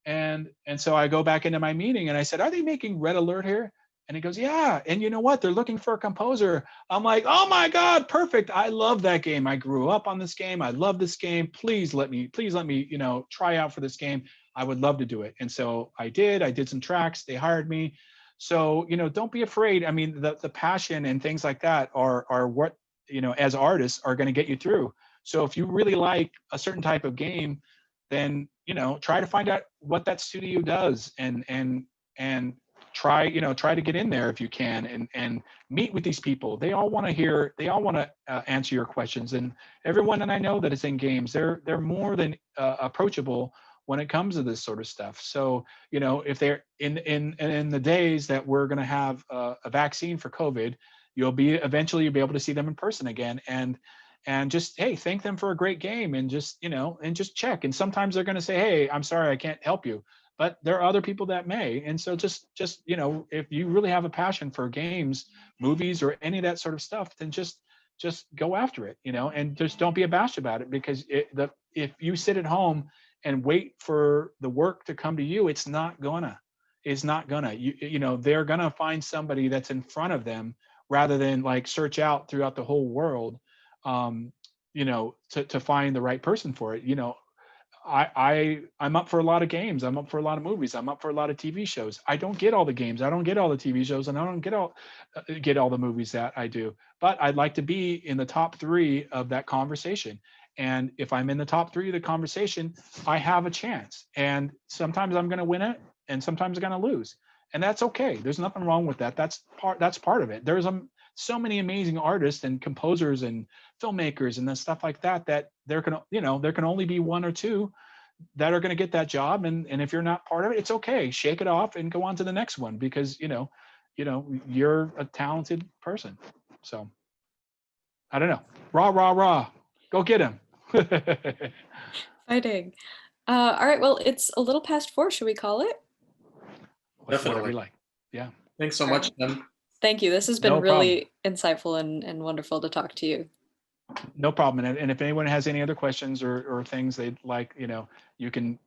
And so I go back into my meeting and I said, are they making Red Alert here? And he goes, yeah. And you know what? They're looking for a composer. I'm like, oh my God, perfect. I love that game. I grew up on this game. I love this game. Please let me, try out for this game. I would love to do it. And so I did some tracks. They hired me. So, don't be afraid. I mean, the passion and things like that are what, as artists are going to get you through. So if you really like a certain type of game, then, try to find out what that studio does and try to get in there if you can and meet with these people. They all want to answer your questions. And everyone that I know that is in games, they're more than approachable when it comes to this sort of stuff. So, if they're in the days that we're going to have a vaccine for COVID, you'll be able to see them in person again. And just, hey, thank them for a great game, and just check. And sometimes they're going to say, hey, I'm sorry, I can't help you. But there are other people that may. And so just if you really have a passion for games, movies, or any of that sort of stuff, then just go after it, and just don't be abashed about it, because if you sit at home and wait for the work to come to you, it's not gonna. They're gonna find somebody that's in front of them, rather than like search out throughout the whole world, to find the right person for it. I'm up for a lot of games. I'm up for a lot of movies. I'm up for a lot of TV shows. I don't get all the games. I don't get all the TV shows, and I don't get all the movies that I do. But I'd like to be in the top 3 of that conversation. And if I'm in the top 3 of the conversation, I have a chance. And sometimes I'm going to win it, and sometimes I'm going to lose, and that's okay. There's nothing wrong with that. That's part of it. There's so many amazing artists and composers and filmmakers and stuff like that there can only be 1 or 2 that are going to get that job. And if you're not part of it, it's okay. Shake it off and go on to the next one, because you're a talented person. So I don't know. Rah. Go get him. Fighting. All right. Well, it's a little past 4. Should we call it? Definitely. Like. Yeah. Thanks so much, Tim. Thank you. This has been really insightful and wonderful to talk to you. No problem. And if anyone has any other questions or things they'd like, you can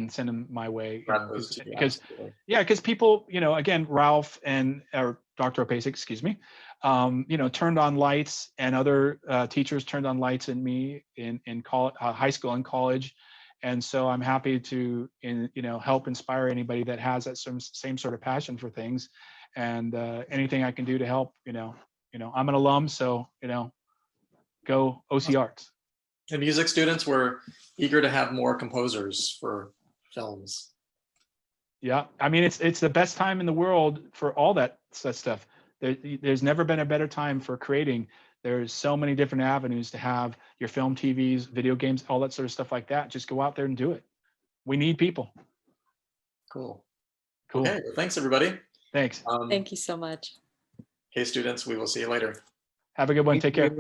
send them my way. Because people, again, Ralph or Dr. Opasek, excuse me, turned on lights, and other teachers turned on lights in me in college, high school and college. And so I'm happy to help inspire anybody that has that same sort of passion for things, and anything I can do to help. I'm an alum, so go OC Arts. And music students, were eager to have more composers for films. Yeah, I mean, it's the best time in the world for all that stuff. There's never been a better time for creating. There's so many different avenues to have your film, TVs, video games, all that sort of stuff like that. Just go out there and do it. We need people. Cool. Okay, well, thanks everybody. Thanks. Thank you so much. Okay, students, we will see you later. Have a good one. Take care.